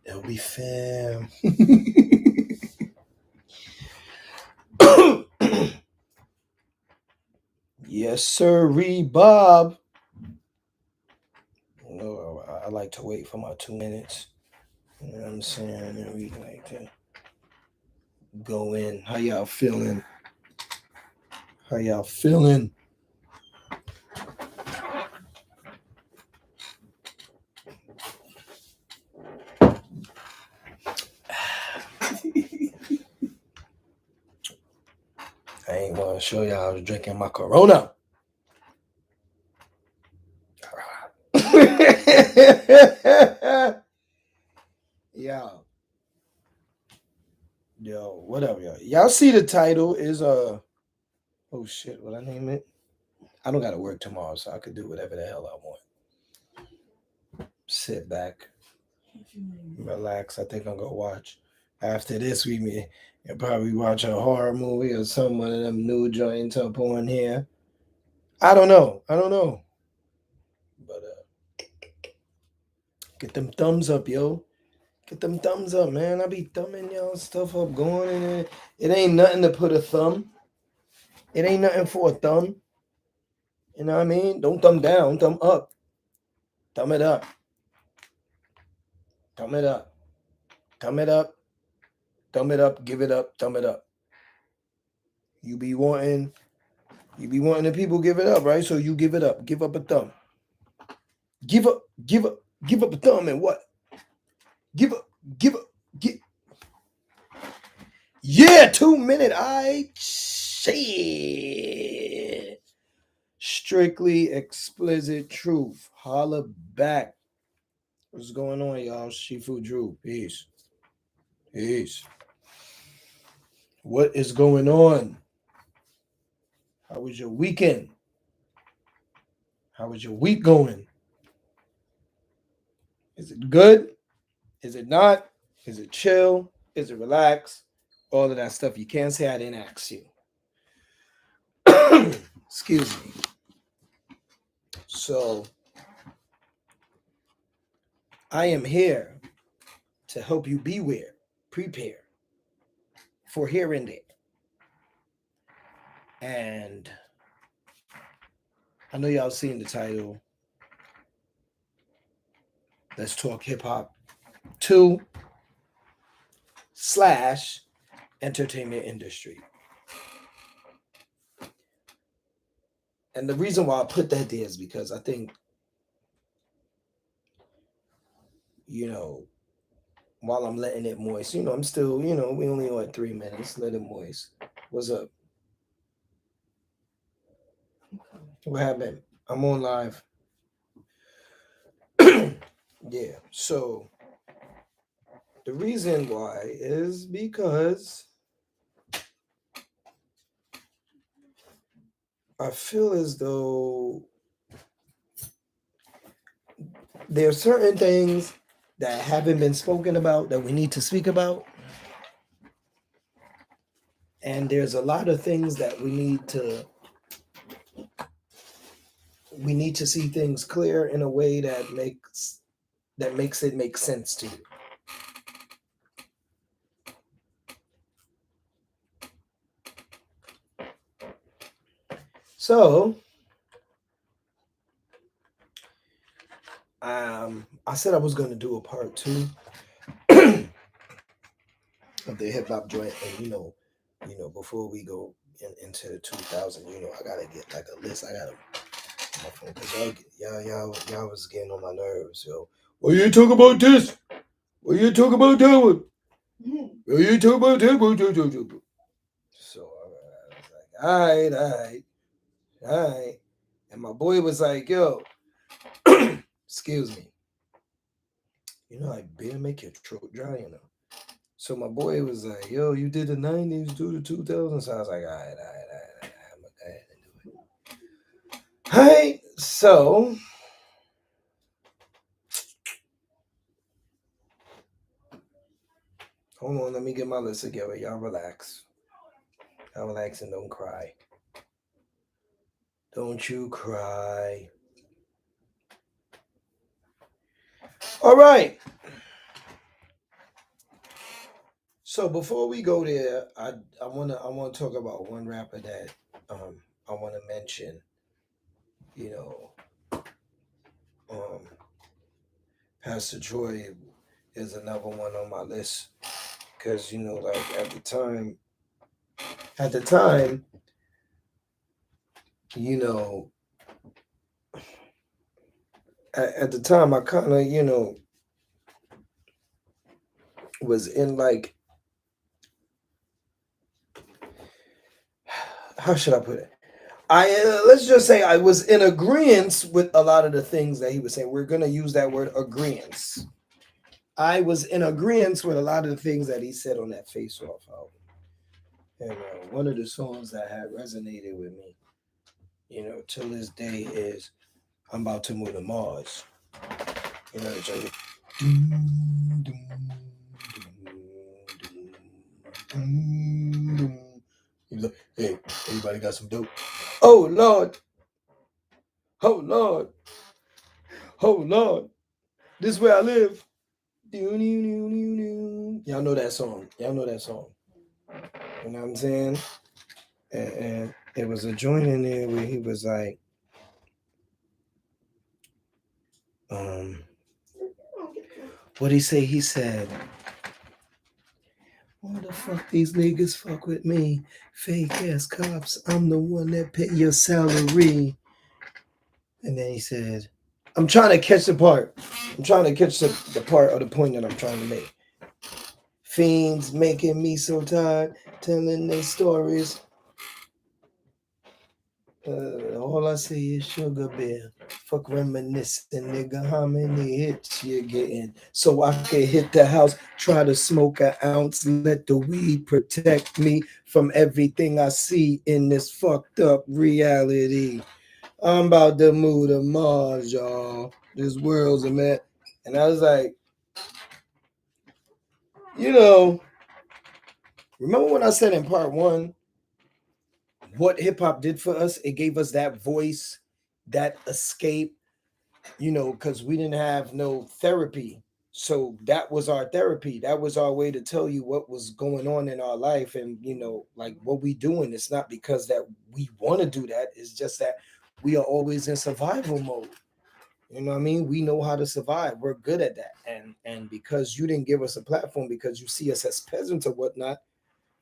It'll be fam. Yes, sir, Bob. No, I like to wait for my 2 minutes. You know what I'm saying? And we like to go in. How y'all feeling? How y'all feeling? I ain't gonna show y'all I was drinking my Corona. Yo, whatever, y'all. Y'all see the title is oh shit, what I name it? I don't gotta work tomorrow, so I could do whatever the hell I want. Sit back, relax. I think I'm gonna watch. After this, we may probably watch a horror movie or some one of them new joints up on here. I don't know. But get them thumbs up, yo. Get them thumbs up, man. I be thumbing y'all stuff up, going in it. It ain't nothing to put a thumb. It ain't nothing for a thumb. You know what I mean? Don't thumb down, thumb up. Thumb it up. Thumb it up. Thumb it up. Thumb it up. Give it up. Thumb it up. You be wanting the people give it up, right? So you give it up. Give up a thumb. Give up a thumb and what? Give up. Yeah, 2 minute. I shit. Strictly explicit truth. Holla back. What's going on, y'all? Shifu Drew. Peace. What is going on? How was your weekend? How was your week going? Is it good? Is it not? Is it chill? Is it relaxed? All of that stuff. You can't say I didn't ask you. Excuse me. So, I am here to help you beware, prepare for here and there. And I know y'all seen the title. Let's talk hip hop 2 / entertainment industry. And the reason why I put that there is because I think, while I'm letting it moist, I'm still, we only on 3 minutes, let it moist. What's up? What happened? I'm on live. Yeah, so the reason why is because I feel as though there are certain things that haven't been spoken about that we need to speak about. And there's a lot of things that we need to see things clear in a way that makes it make sense to you. So, I said I was going to do a part 2 of the hip hop joint, and before we go into 2000, I gotta get like a list. I gotta my phone because y'all was getting on my nerves. Yo, what you talk about this? What you talk about that one? What you talk about that one? So I was like, all right, and my boy was like, yo, excuse me. Like beer make your throat dry, So my boy was like, yo, you did the 90s, do the 2000s. So I was like, all right, I'm going to go ahead and do it. All right, so hold on, let me get my list together. Y'all relax. Y'all relax and don't cry. Don't you cry. All right. So before we go there, I wanna talk about one rapper that I wanna mention. You know, um, Pastor Troy is another one on my list because like at the time, you know, at the time, I kind of was in like, how should I put it? I let's just say I was in agreement with a lot of the things that he was saying. We're gonna use that word agreement. I was in agreement with a lot of the things that he said on that Face Off album. And one of the songs that had resonated with me, till this day is I'm About to Move to Mars. The joke. Doom, doom, doom, doom, doom. He was like, hey, anybody got some dope? Oh, Lord. Oh, Lord. Oh, Lord. This is where I live. Y'all know that song. Y'all know that song. You know what I'm saying? And it was a joint in there where he was like, what'd he say? He said, why the fuck these niggas fuck with me? Fake ass cops, I'm the one that pay your salary. And then he said, I'm trying to catch the part. I'm trying to catch the part of the point that I'm trying to make. Fiends making me so tired, telling their stories. All I see is sugar bear. Fuck reminiscing, nigga. How many hits you getting? So I can hit the house, try to smoke an ounce, let the weed protect me from everything I see in this fucked up reality. I'm about to move to Mars, y'all. This world's a man. And I was like, remember when I said in part one, what hip hop did for us? It gave us that voice, that escape, because we didn't have no therapy. So that was our therapy. That was our way to tell you what was going on in our life and, like what we doing. It's not because that we want to do that. It's just that we are always in survival mode. You know what I mean? We know how to survive. We're good at that. And because you didn't give us a platform, because you see us as peasants or whatnot,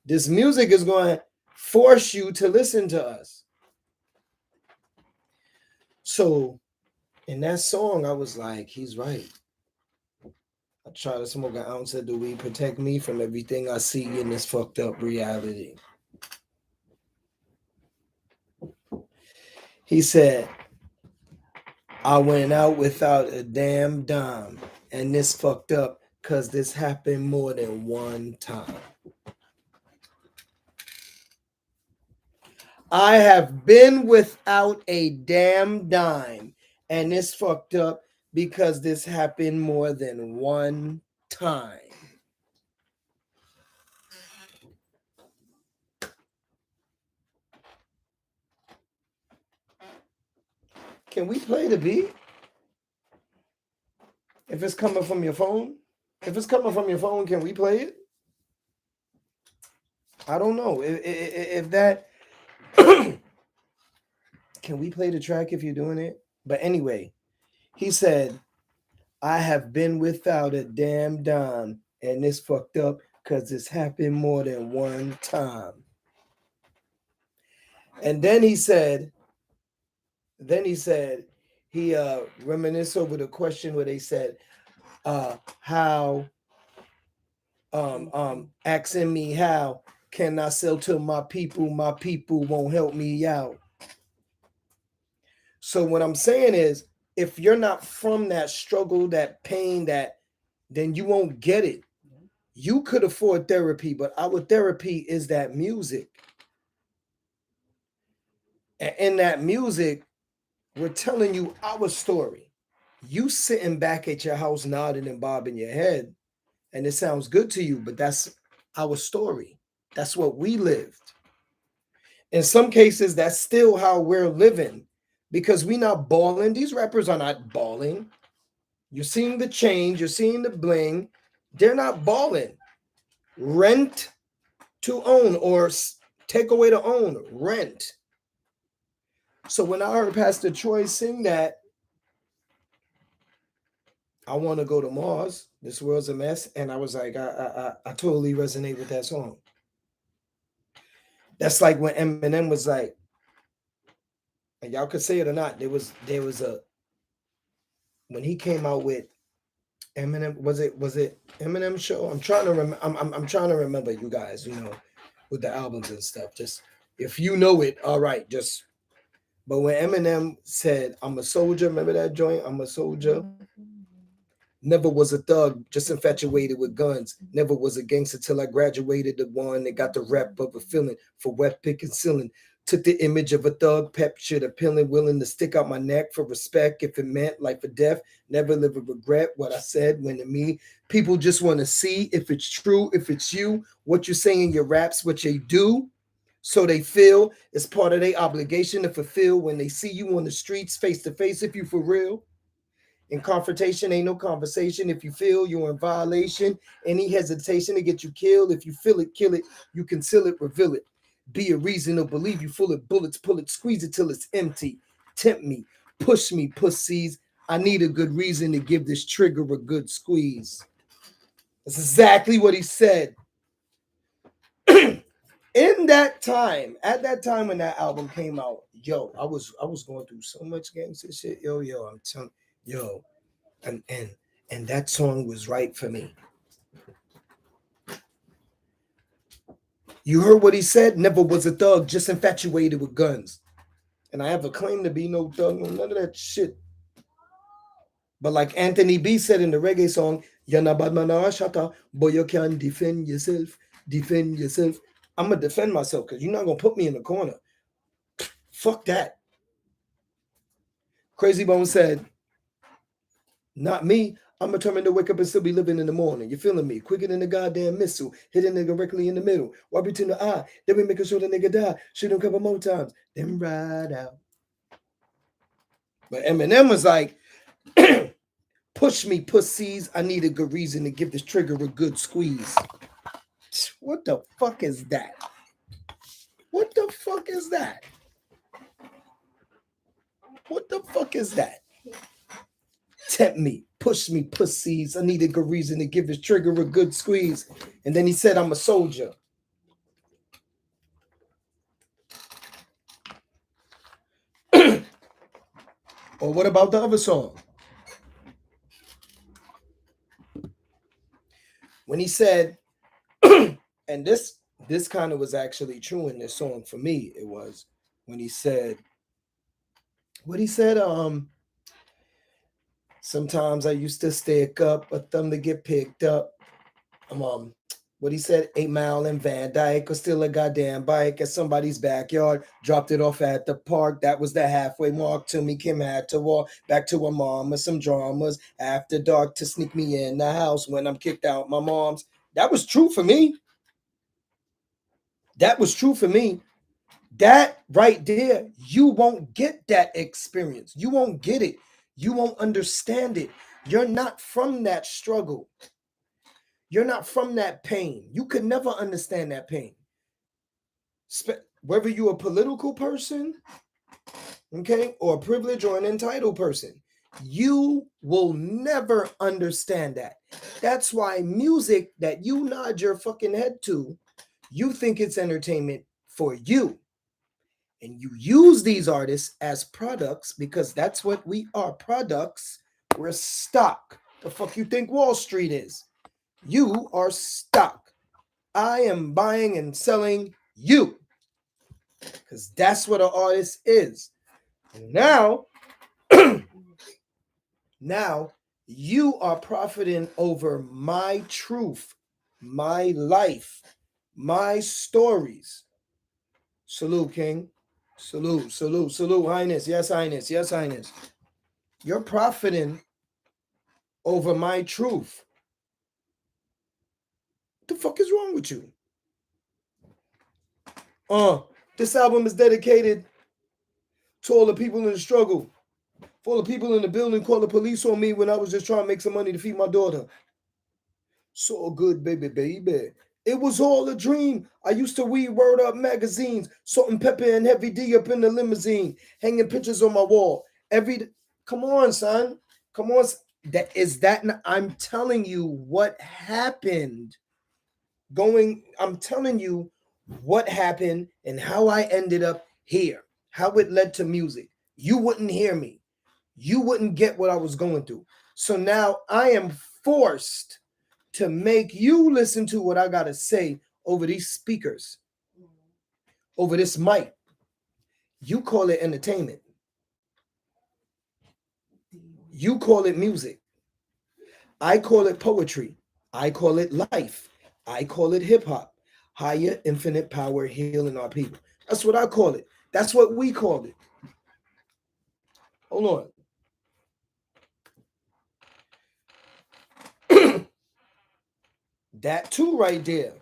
this music is going to force you to listen to us. So in that song, I was like, he's right. I try to smoke an ounce of the weed, protect me from everything I see in this fucked up reality. He said, I went out without a damn dime, and this fucked up because this happened more than one time. I have been without a damn dime, and this fucked up because this happened more than one time. Can we play the beat? If it's coming from your phone? If it's coming from your phone, can we play it? I don't know. If that can we play the track if you're doing it? But anyway, he said, I have been without a damn dime, and this fucked up because it's happened more than one time. And then he said, he reminisced over the question where they said, how asking me how can I sell to my people won't help me out. So what I'm saying is, if you're not from that struggle, that pain, then you won't get it. You could afford therapy, but our therapy is that music. And in that music, we're telling you our story. You sitting back at your house nodding and bobbing your head, and it sounds good to you, but that's our story. That's what we lived. In some cases, that's still how we're living because we not balling. These rappers are not balling. You're seeing the change, you're seeing the bling. They're not balling. rent to own, or take away to own, rent. So when I heard Pastor Troy sing that, I want to go to Mars, this world's a mess, and I was like, I totally resonate with that song. That's like when Eminem was like, and y'all could say it or not, there was a when he came out with Eminem, was it Eminem show? I'm trying to remember. I'm trying to remember, you guys. With the albums and stuff. Just if you know it, all right. Just but when Eminem said, "I'm a soldier," remember that joint? I'm a soldier. Never was a thug, just infatuated with guns. Never was a gangster till I graduated the one that got the rep of a feeling for wet pick and ceiling. Took the image of a thug, pep shit appealing, willing to stick out my neck for respect if it meant life or death. Never live with regret what I said when to me. People just want to see if it's true, if it's you, what you say in your raps, what you do. So they feel it's part of their obligation to fulfill when they see you on the streets face to face if you for real. In confrontation, ain't no conversation. If you feel you're in violation, any hesitation to get you killed. If you feel it, kill it. You conceal it, reveal it. Be a reason to believe you full of bullets. Pull it, squeeze it till it's empty. Tempt me, push me, pussies. I need a good reason to give this trigger a good squeeze. That's exactly what he said. In that time, at that time when that album came out, yo, I was going through so much gangster shit. Yo, I'm telling yo, and that song was right for me. You heard what he said? Never was a thug, just infatuated with guns. And I have a claim to be no thug, no none of that shit. But like Anthony B said in the reggae song, "You're not bad man or a shatter, but you can defend yourself. Defend yourself." I'm gonna defend myself because you're not gonna put me in the corner. Fuck that. Crazy Bone said, "Not me. I'm determined to wake up and still be living in the morning. You feeling me? Quicker than the goddamn missile. Hit a nigga directly in the middle. Right between the eye. Then we making sure the nigga die. Shoot him a couple more times. Then ride out." But Eminem was like, "Push me, pussies. I need a good reason to give this trigger a good squeeze." What the fuck is that? What the fuck is that? What the fuck is that? Tempt me, push me, pussies. I need a good reason to give this trigger a good squeeze. And then he said, "I'm a soldier." Or what about the other song? When he said, and this kind of was actually true in this song for me, it was when he said, what he said, sometimes I used to stick up a thumb to get picked up. What he said, 8 Mile in Van Dyke, or still a goddamn bike at somebody's backyard, dropped it off at the park. That was the halfway mark to me. Kim had to walk back to her mom with some dramas after dark to sneak me in the house when I'm kicked out my mom's. That was true for me. That was true for me. That right there, you won't get that experience. You won't get it. You won't understand it. You're not from that struggle. You're not from that pain. You could never understand that pain. Whether you're a political person, okay, or a privileged or an entitled person, you will never understand that. That's why music that you nod your fucking head to, you think it's entertainment for you. And you use these artists as products because that's what we are, products. We're stock. The fuck you think Wall Street is? You are stock. I am buying and selling you because that's what an artist is. And now you are profiting over my truth, my life, my stories. Salute, King. Salute, salute, salute, Highness. Yes, Highness. Yes, Highness. You're profiting over my truth. What the fuck is wrong with you? This album is dedicated to all the people in the struggle. For all the people in the building called the police on me when I was just trying to make some money to feed my daughter. So good, baby, baby. It was all a dream. I used to read Word Up magazines, Salt and Pepper and Heavy D up in the limousine, hanging pictures on my wall. Come on, son. Come on. I'm telling you what happened. I'm telling you what happened and how I ended up here, how it led to music. You wouldn't hear me. You wouldn't get what I was going through. So now I am forced to make you listen to what I got to say over these speakers, over this mic. You call it entertainment. You call it music. I call it poetry. I call it life. I call it hip hop. Higher infinite power healing our people. That's what I call it. That's what we call it. Hold on. That too right there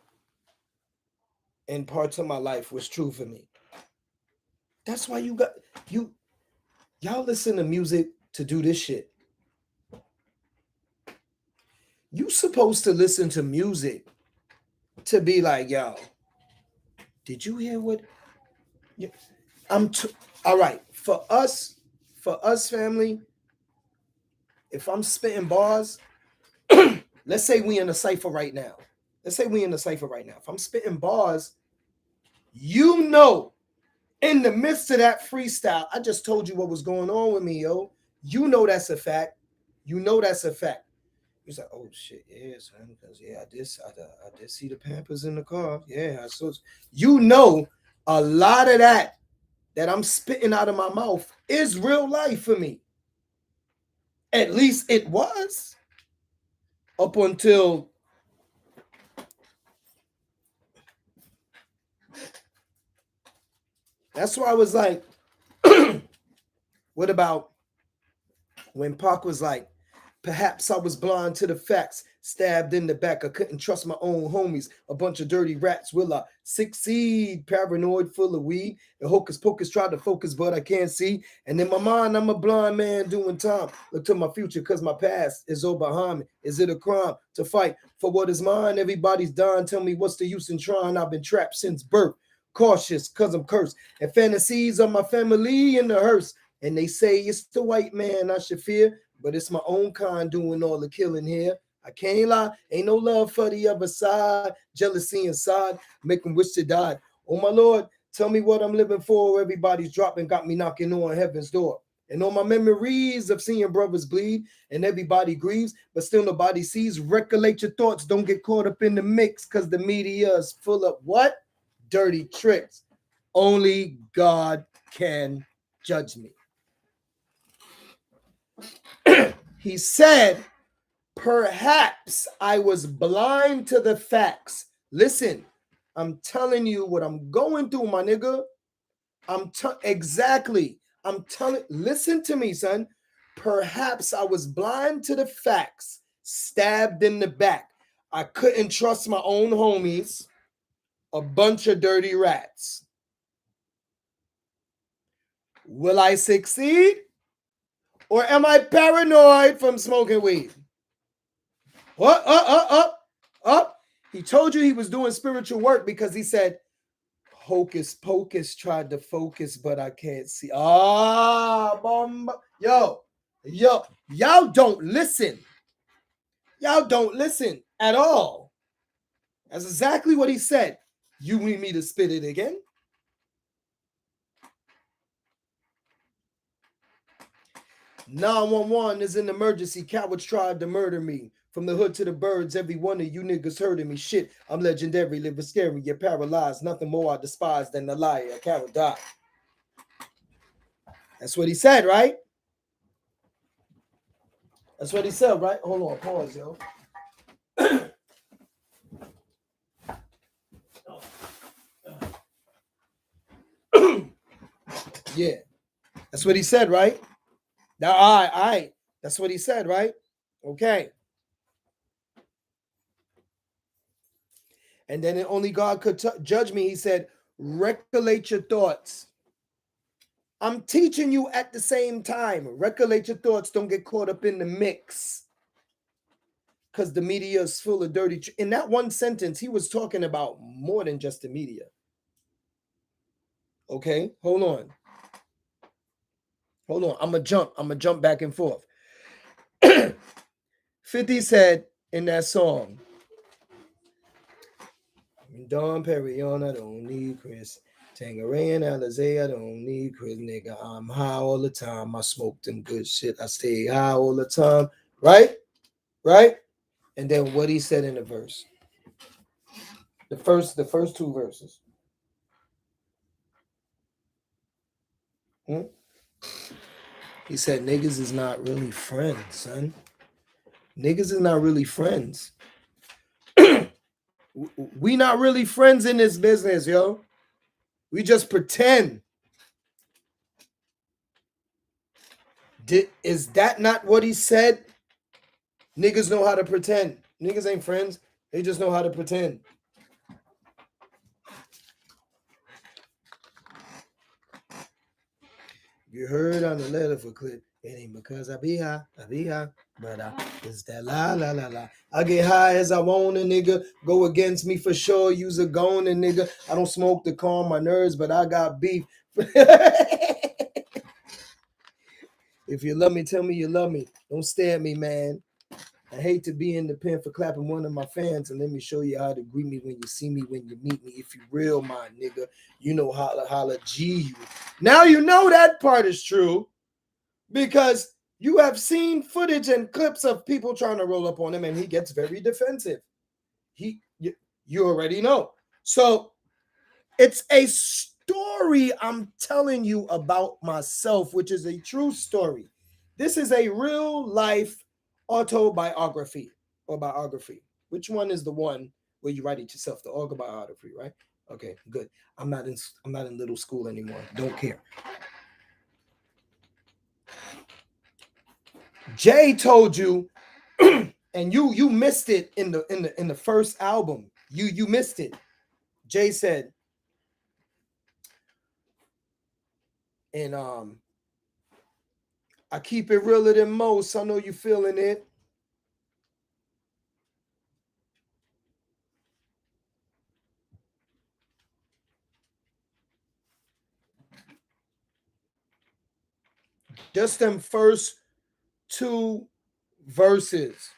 in parts of my life was true for me. That's why y'all listen to music to do this shit. You supposed to listen to music to be like, yo, did you hear what? All right. For us, family, if I'm spitting bars, let's say we in a cipher right now. If I'm spitting bars, you know, in the midst of that freestyle, I just told you what was going on with me, yo. You know that's a fact. He's like, oh shit, yeah, son, because I did see the Pampers in the car. Yeah, I saw. You know, a lot of that I'm spitting out of my mouth is real life for me. At least it was up until that's why I was like, what about when Pac was like, perhaps I was blind to the facts, stabbed in the back. I couldn't trust my own homies. A bunch of dirty rats. Will I succeed? Paranoid, full of weed. The hocus pocus tried to focus, but I can't see. And in my mind, I'm a blind man doing time. Look to my future, because my past is all behind me. Is it a crime to fight for what is mine? Everybody's dying. Tell me what's the use in trying? I've been trapped since birth. Cautious, because I'm cursed. And fantasies of my family in the hearse. And they say it's the white man I should fear. But it's my own kind doing all the killing here. I can't lie, ain't no love for the other side. Jealousy inside, make them wish to die. Oh my Lord, tell me what I'm living for. Everybody's dropping, got me knocking on heaven's door. And all my memories of seeing brothers bleed, and everybody grieves, but still nobody sees. Recollect your thoughts, don't get caught up in the mix, because the media is full of what? Dirty tricks. Only God can judge me. He said, perhaps I was blind to the facts. Listen, I'm telling you what I'm going through, my nigga. Exactly. Listen to me, son. Perhaps I was blind to the facts, stabbed in the back. I couldn't trust my own homies, a bunch of dirty rats. Will I succeed? Or am I paranoid from smoking weed? What? Up. He told you he was doing spiritual work because he said, hocus pocus tried to focus, but I can't see. Yo, y'all don't listen. Y'all don't listen at all. That's exactly what he said. You need me to spit it again? 911 is an emergency. Cowards tried to murder me. From the hood to the birds, every one of you niggas hurting me. Shit, I'm legendary, living scary. You're paralyzed. Nothing more I despise than the liar. A coward die. That's what he said, right? That's what he said, right? Hold on, pause, yo. Yeah, that's what he said, right? Now, all right. That's what he said, right? Okay. And then only God could judge me. He said, recollect your thoughts. I'm teaching you at the same time. Recollect your thoughts. Don't get caught up in the mix. because the media is full of dirty. In that one sentence, he was talking about more than just the media. Okay, hold on. I'm gonna jump back and forth. 50 said in that song, Don Perignon, I don't need Chris. Tangeray and Alizé, I don't need Chris, nigga. I'm high all the time. I smoke them good shit. I stay high all the time. Right? Right? And then what he said in the verse. The first two verses. He said niggas is not really friends, son. Niggas is not really friends. We not really friends in this business, yo. We just pretend. Is that not what he said? Niggas know how to pretend. Niggas ain't friends. They just know how to pretend. You heard on the letter for clip. It ain't because I be high, but it's that la la la la. I get high as I want, a nigga. Go against me for sure. Use a gone, a nigga. I don't smoke to calm my nerves, but I got beef. If you love me, tell me you love me. Don't stare at me, man. I hate to be in the pen for clapping one of my fans, and let me show you how to greet me when you see me, when you meet me. If you real, my nigga, you know holla holla G you. Now you know that part is true because you have seen footage and clips of people trying to roll up on him, and he gets very defensive. You already know. So it's a story I'm telling you about myself, which is a true story. This is a real life autobiography or biography. Which one is the one where you write it yourself? The autobiography, right? Okay, good. I'm not in little school anymore. Don't care. Jay told you, and you missed it in the first album. You missed it. Jay said, and I keep it realer than most. I know you feeling it. Just them first two verses.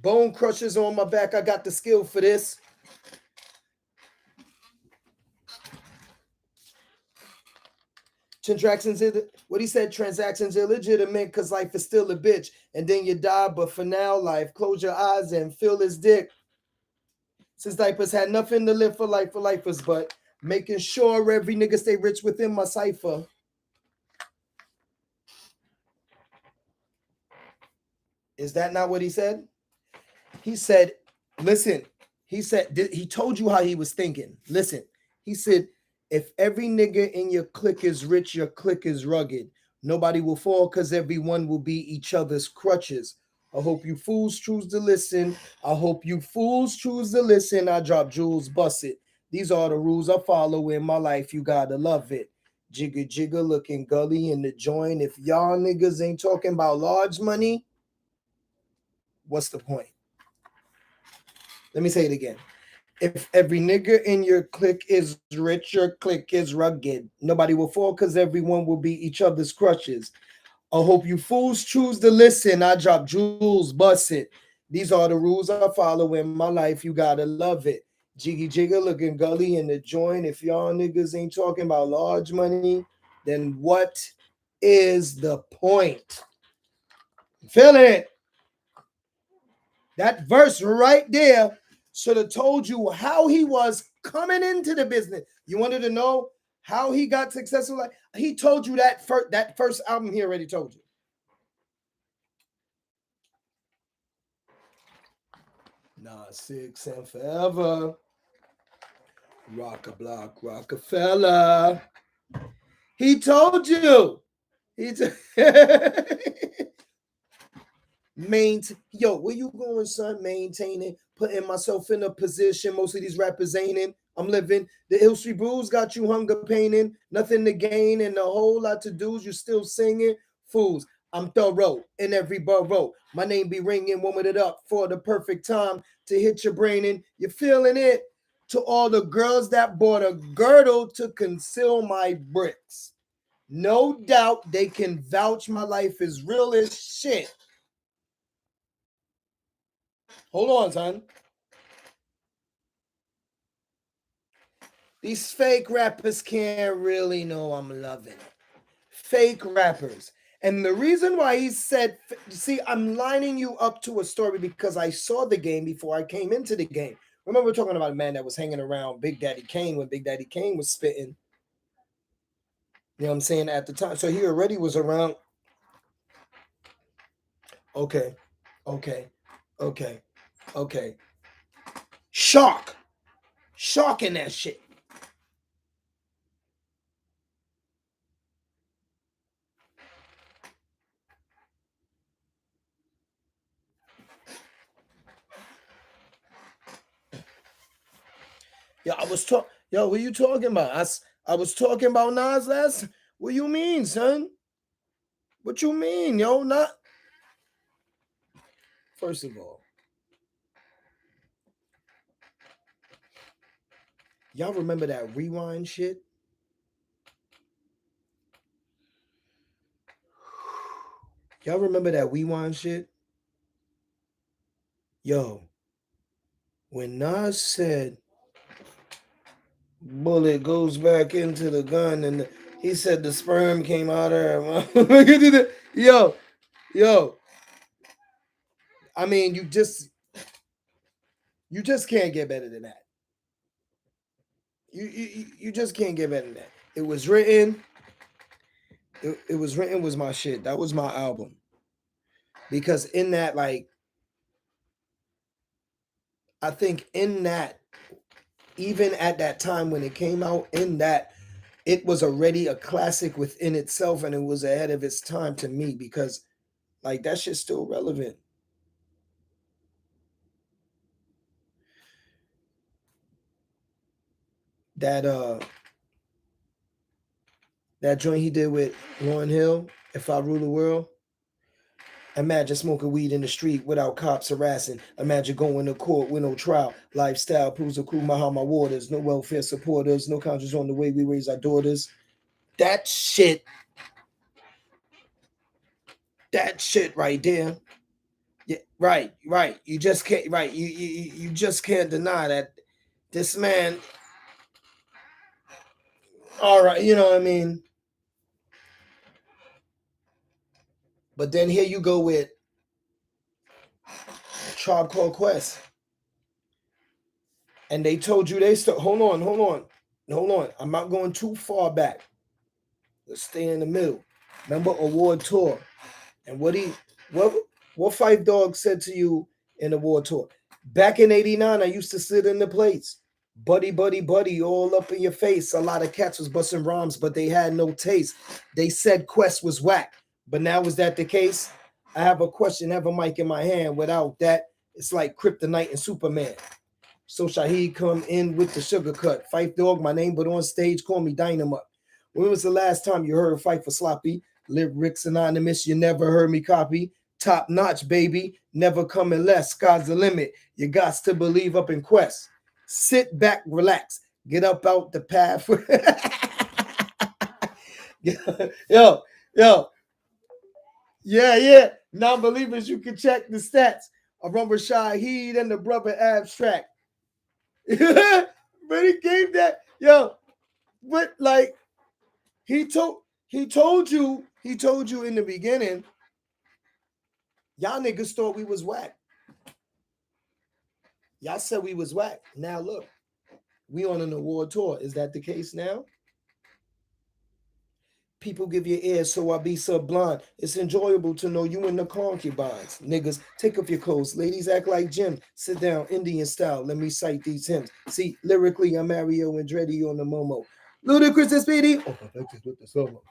Bone crushers on my back. I got the skill for this. What he said, transactions illegitimate because life is still a bitch. And then you die, but for now, life. Close your eyes and feel his dick. Since diapers had nothing to live for life for lifers, but making sure every nigga stay rich within my cipher. Is that not what he said? He said, listen, he told you how he was thinking. Listen, he said, if every nigga in your clique is rich, your clique is rugged. Nobody will fall because everyone will be each other's crutches. I hope you fools choose to listen. I hope you fools choose to listen. I drop jewels, bust it. These are the rules I follow in my life. You gotta love it. Jigga jigga looking gully in the joint. If y'all niggas ain't talking about large money, what's the point? Let me say it again. If every nigga in your clique is rich, your clique is rugged. Nobody will fall because everyone will be each other's crutches. I hope you fools choose to listen. I drop jewels, bust it. These are the rules I follow in my life. You gotta love it. Jiggy jigger looking gully in the joint. If y'all niggas ain't talking about large money, then what is the point? Feel it? That verse right there should have told you how he was coming into the business. You wanted to know how he got successful? He told you that first album he already told you. Nah, 6 and forever. Rock a block, Rockefeller. He told you. Where you going, son? Maintaining, putting myself in a position most of these rappers ain't in. I'm living. The Hill Street Blues got you hunger painting, nothing to gain, and a whole lot to do. You still singing, fools. I'm thorough in every borough. My name be ringing, warming it up for the perfect time to hit your brain in. You feeling it? To all the girls that bought a girdle to conceal my bricks. No doubt they can vouch my life is real as shit. Hold on, son. These fake rappers can't really know I'm loving it. Fake rappers. And the reason why he said, see, I'm lining you up to a story because I saw the game before I came into the game. Remember, we're talking about a man that was hanging around Big Daddy Kane when Big Daddy Kane was spitting. You know what I'm saying? At the time. So he already was around. Okay. Okay. Okay. Okay. Shark. Shark in that shit. Yo, I was talking. Yo, what you talking about? I was talking about Nas last. What you mean, son? What you mean, yo? Not. First of all, y'all remember that rewind shit? Y'all remember that rewind shit? Yo, when Nas said bullet goes back into the gun and he said the sperm came out of her. Yo, yo. I mean, you just can't get better than that. You just can't get better than that. It was written. It was written was my shit. That was my album. Because in that, like, I think in that, even at that time when it came out, in that, it was already a classic within itself, and it was ahead of its time to me because, like, that shit's still relevant. That that joint he did with Lauryn Hill, "If I Rule the World." Imagine smoking weed in the street without cops harassing. Imagine going to court with no trial. Lifestyle proves a cool Mahama waters. No welfare supporters. No conscience on the way we raise our daughters. That shit. That shit right there. Yeah, right, right. You just can't. Right, you just can't deny that this man. All right, you know what I mean. But then here you go with Tribe Called Quest, and they told you they still. Hold on. I'm not going too far back. Let's stay in the middle. Remember Award Tour and what what Five Dog said to you in Award Tour. Back in '89, I used to sit in the plates. Buddy, buddy, buddy, all up in your face. A lot of cats was busting rhymes, but they had no taste. They said Quest was whack. But now is that the case? I have a question, have a mic in my hand. Without that, it's like Kryptonite and Superman. So Shaheed come in with the sugar cut. Fife Dog, my name, but on stage, call me Dynamite. When was the last time you heard Fight for Sloppy? Lyrics Anonymous, you never heard me copy. Top notch, baby, never coming less. Sky's the limit. You got to believe up in Quest. Sit back, relax, get up out the path. yo, yo, yeah. Non-believers, you can check the stats. I remember Shaheed and the brother Abstract. But he gave that, yo, but like he told you in the beginning, y'all niggas thought we was whack. Y'all said we was whack. Now look, we on an award tour. Is that the case now? People give you ear, so I be sublime. It's enjoyable to know you in the concubines. Niggas, take off your clothes. Ladies, act like Jim. Sit down, Indian style. Let me cite these hymns. See, lyrically, I'm Mario Andretti on the Momo. Ludacris and Speedy. Oh, I like this with the solo.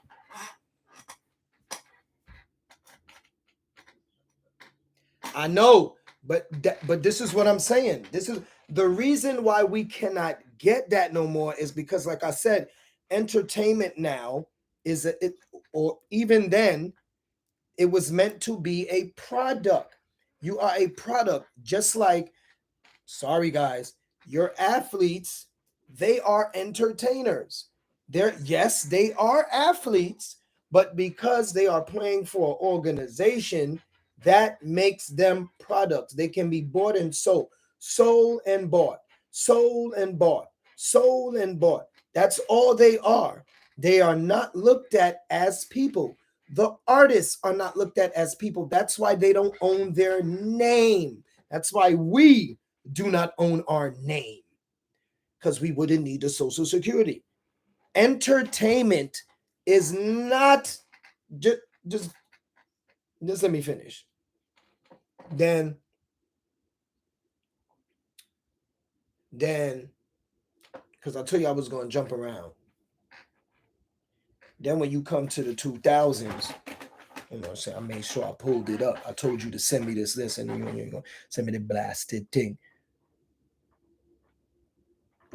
I know, but this is what I'm saying. This is the reason why we cannot get that no more is because, like I said, entertainment now is it, or even then It was meant to be a product. You are a product, just like, sorry guys, your athletes, they are entertainers. They're, yes, they are athletes, but because they are playing for an organization, that makes them products. They can be bought and sold, sold and bought, sold and bought, sold and bought. That's all they are. They are not looked at as people. The artists are not looked at as people. That's why they don't own their name. That's why we do not own our name, because we wouldn't need the social security. Entertainment is not just just just let me finish. Then because I told you I was going to jump around. Then when you come to the 2000s, you know, I made sure I pulled it up. I told you to send me this list, and you're going to send me the blasted thing.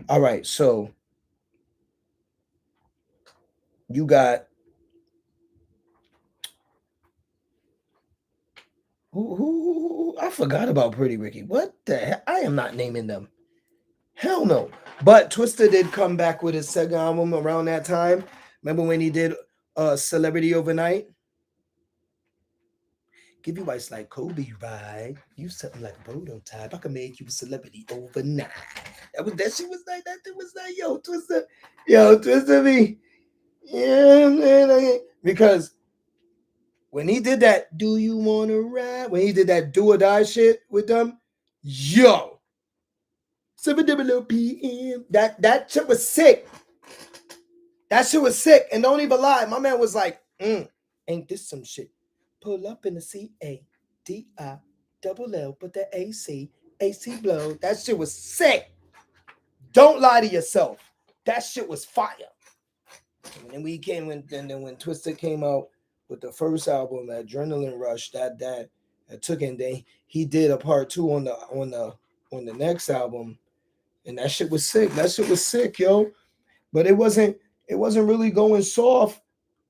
All right, so you got who I forgot about Pretty Ricky. What the hell? I am not naming them. Hell no. But Twista did come back with his second album around that time. Remember when he did Celebrity Overnight? Give you ice like Kobe, right? You something like a prototype. I can make you a celebrity overnight. That shit was like that. It was like, yo, Twista me. Yeah, man. Because when he did that, do you wanna ride? When he did that do or die shit with them, yo, 7 p.m. That shit was sick. That shit was sick. And don't even lie, my man was like, ain't this some shit? Pull up in the CADI put the AC blow. That shit was sick. Don't lie to yourself. That shit was fire. And then we came when Twister came out with the first album, Adrenaline Rush, that took, and then he did a part 2 on the next album, and that shit was sick. That shit was sick, yo. But it wasn't really going soft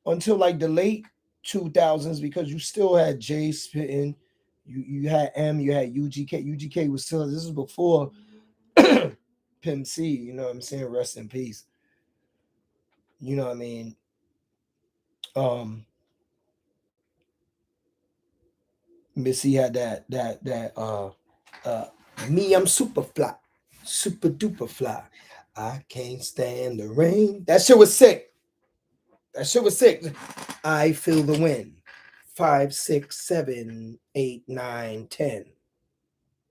until like the late 2000s, because you still had Jay spitting, you had M, you had UGK. UGK was still, this is before Pimp C, you know what I'm saying? Rest in peace. You know what I mean? Missy had uh me, I'm super fly, super duper fly. I can't stand the rain. That shit was sick. That shit was sick. I feel the wind. 5, 6, 7, 8, 9, 10.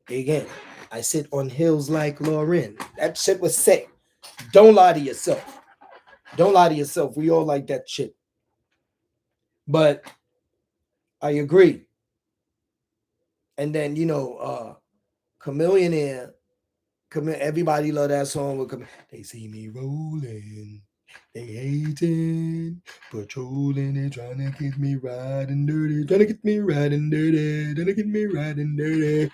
Again, I sit on hills like Lauren. That shit was sick. Don't lie to yourself. Don't lie to yourself. We all like that shit. But I agree. And then, Chameleon, everybody love that song with they see me rolling, they hating, patrolling, they trying to get me riding dirty, trying to get me riding dirty, trying to get me riding dirty,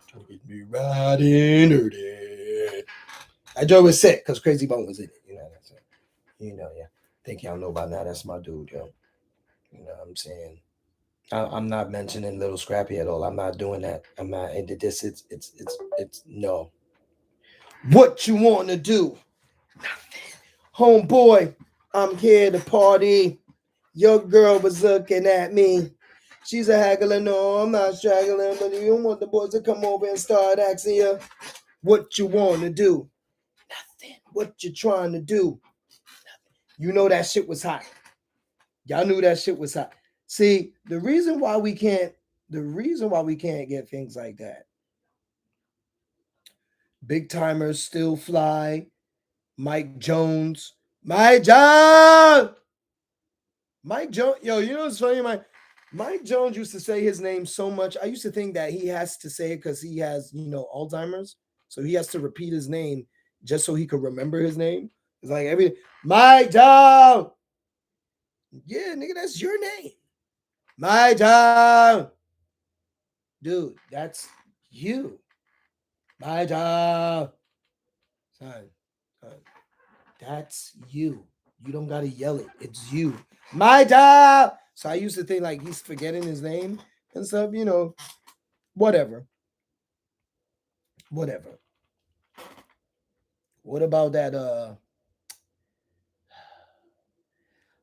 trying to get me riding dirty. That joke was sick because Crazy Bone was in it. You know what I'm saying? Yeah. Think y'all know by now. That's my dude, yo. You know what I'm saying? I'm not mentioning Little Scrappy at all. I'm not doing that. I'm not into this. It's no. What you want to do? Homeboy, I'm here to party. Your girl was looking at me. She's a haggler. No, I'm not straggling, but you don't want the boys to come over and start asking you what you want to do. Nothing. What you trying to do? You know that shit was hot. Y'all knew that shit was hot. See, the reason why we can't get things like that. Big timers still fly. Mike Jones. Mike Jones. Mike Jones. Yo, you know what's funny? Mike Jones used to say his name so much. I used to think that he has to say it because he has, Alzheimer's. So he has to repeat his name just so he could remember his name. It's like Mike Jones. Yeah, nigga, that's your name. Mike Jones. Dude, that's you. Mike Jones. Son, that's you. You don't gotta yell it. It's you. My job. So I used to think like he's forgetting his name and stuff, you know, whatever. Whatever. What about that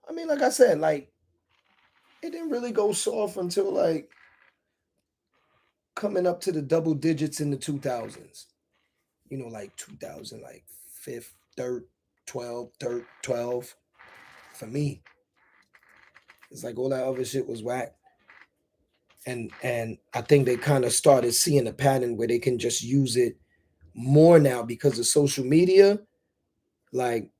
I mean, like I said, like it didn't really go soft until like coming up to the double digits in the 2000s. You know, like 2000, like fifth, third, 12, third, 12. For me, it's like all that other shit was whack. And I think they kind of started seeing a pattern where they can just use it more now because of social media. Like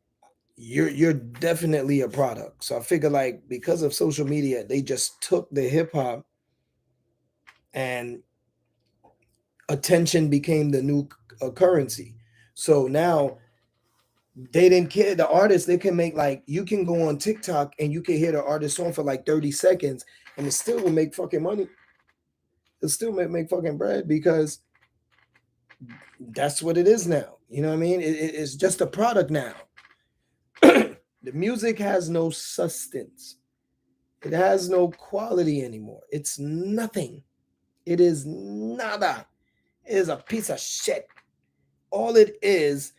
you're definitely a product. So I figure like because of social media, they just took the hip hop and attention became the new currency. So now they didn't care. The artists, they can make like you can go on TikTok and you can hear the artist song for like 30 seconds and it still will make fucking money. It still make fucking bread because that's what it is now. You know what I mean? It's just a product now. The music has no substance. It has no quality anymore. It's nothing. It is nada. It is a piece of shit. All it is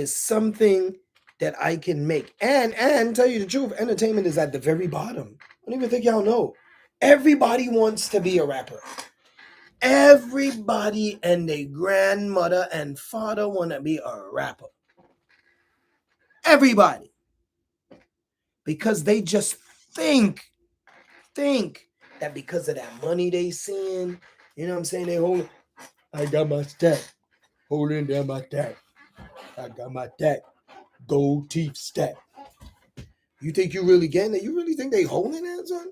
something that I can make. And tell you the truth, entertainment is at the very bottom. I don't even think y'all know. Everybody wants to be a rapper. Everybody and their grandmother and father want to be a rapper. Everybody. Because they just think that because of that money they seeing, you know what I'm saying? They hold, I got my stack. Holding down my stack. I got my stack. Gold teeth stack. You think you really getting it? You really think they holding that, son?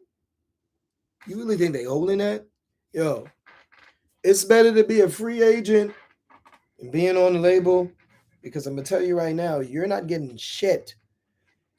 You really think they holding that? Yo, it's better to be a free agent and being on the label because I'm gonna tell you right now, you're not getting shit.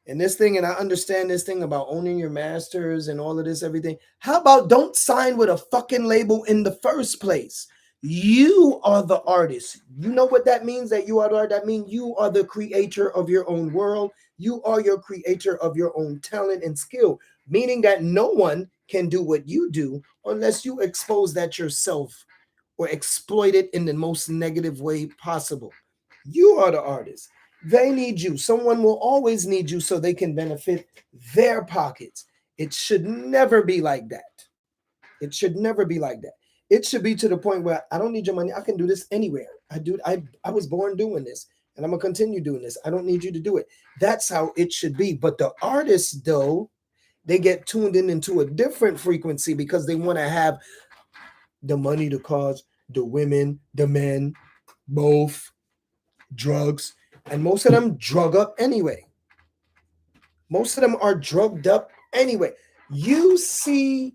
And this thing, and I understand this thing about owning your masters and all of this, everything. How about don't sign with a fucking label in the first place? You are the artist. You know what that means? That you are the artist. That means you are the creator of your own world. You are your creator of your own talent and skill, meaning that no one can do what you do unless you expose that yourself or exploit it in the most negative way possible. You are the artist. They need you. Someone will always need you so they can benefit their pockets. It should never be like that. It should never be like that. It should be to the point where I don't need your money. I can do this anywhere. I was born doing this and I'm gonna continue doing this. I don't need you to do it. That's how it should be. But the artists, though, they get tuned in into a different frequency because they want to have the money, the cars, the women, the men, both, drugs, and most of them drug up anyway. Most of them are drugged up anyway. You see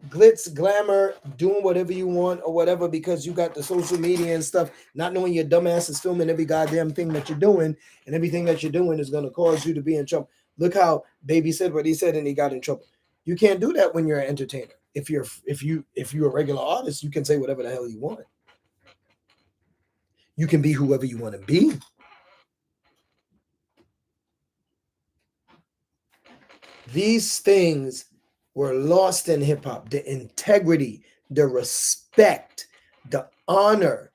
glitz, glamour, doing whatever you want or whatever because you got the social media and stuff, not knowing your dumbass is filming every goddamn thing that you're doing, and everything that you're doing is going to cause you to be in trouble. Look how Baby said what he said and he got in trouble. You can't do that when you're an entertainer. If you're a regular artist, you can say whatever the hell you want. You can be whoever you want to be. These things were lost in hip hop. The integrity, the respect, the honor,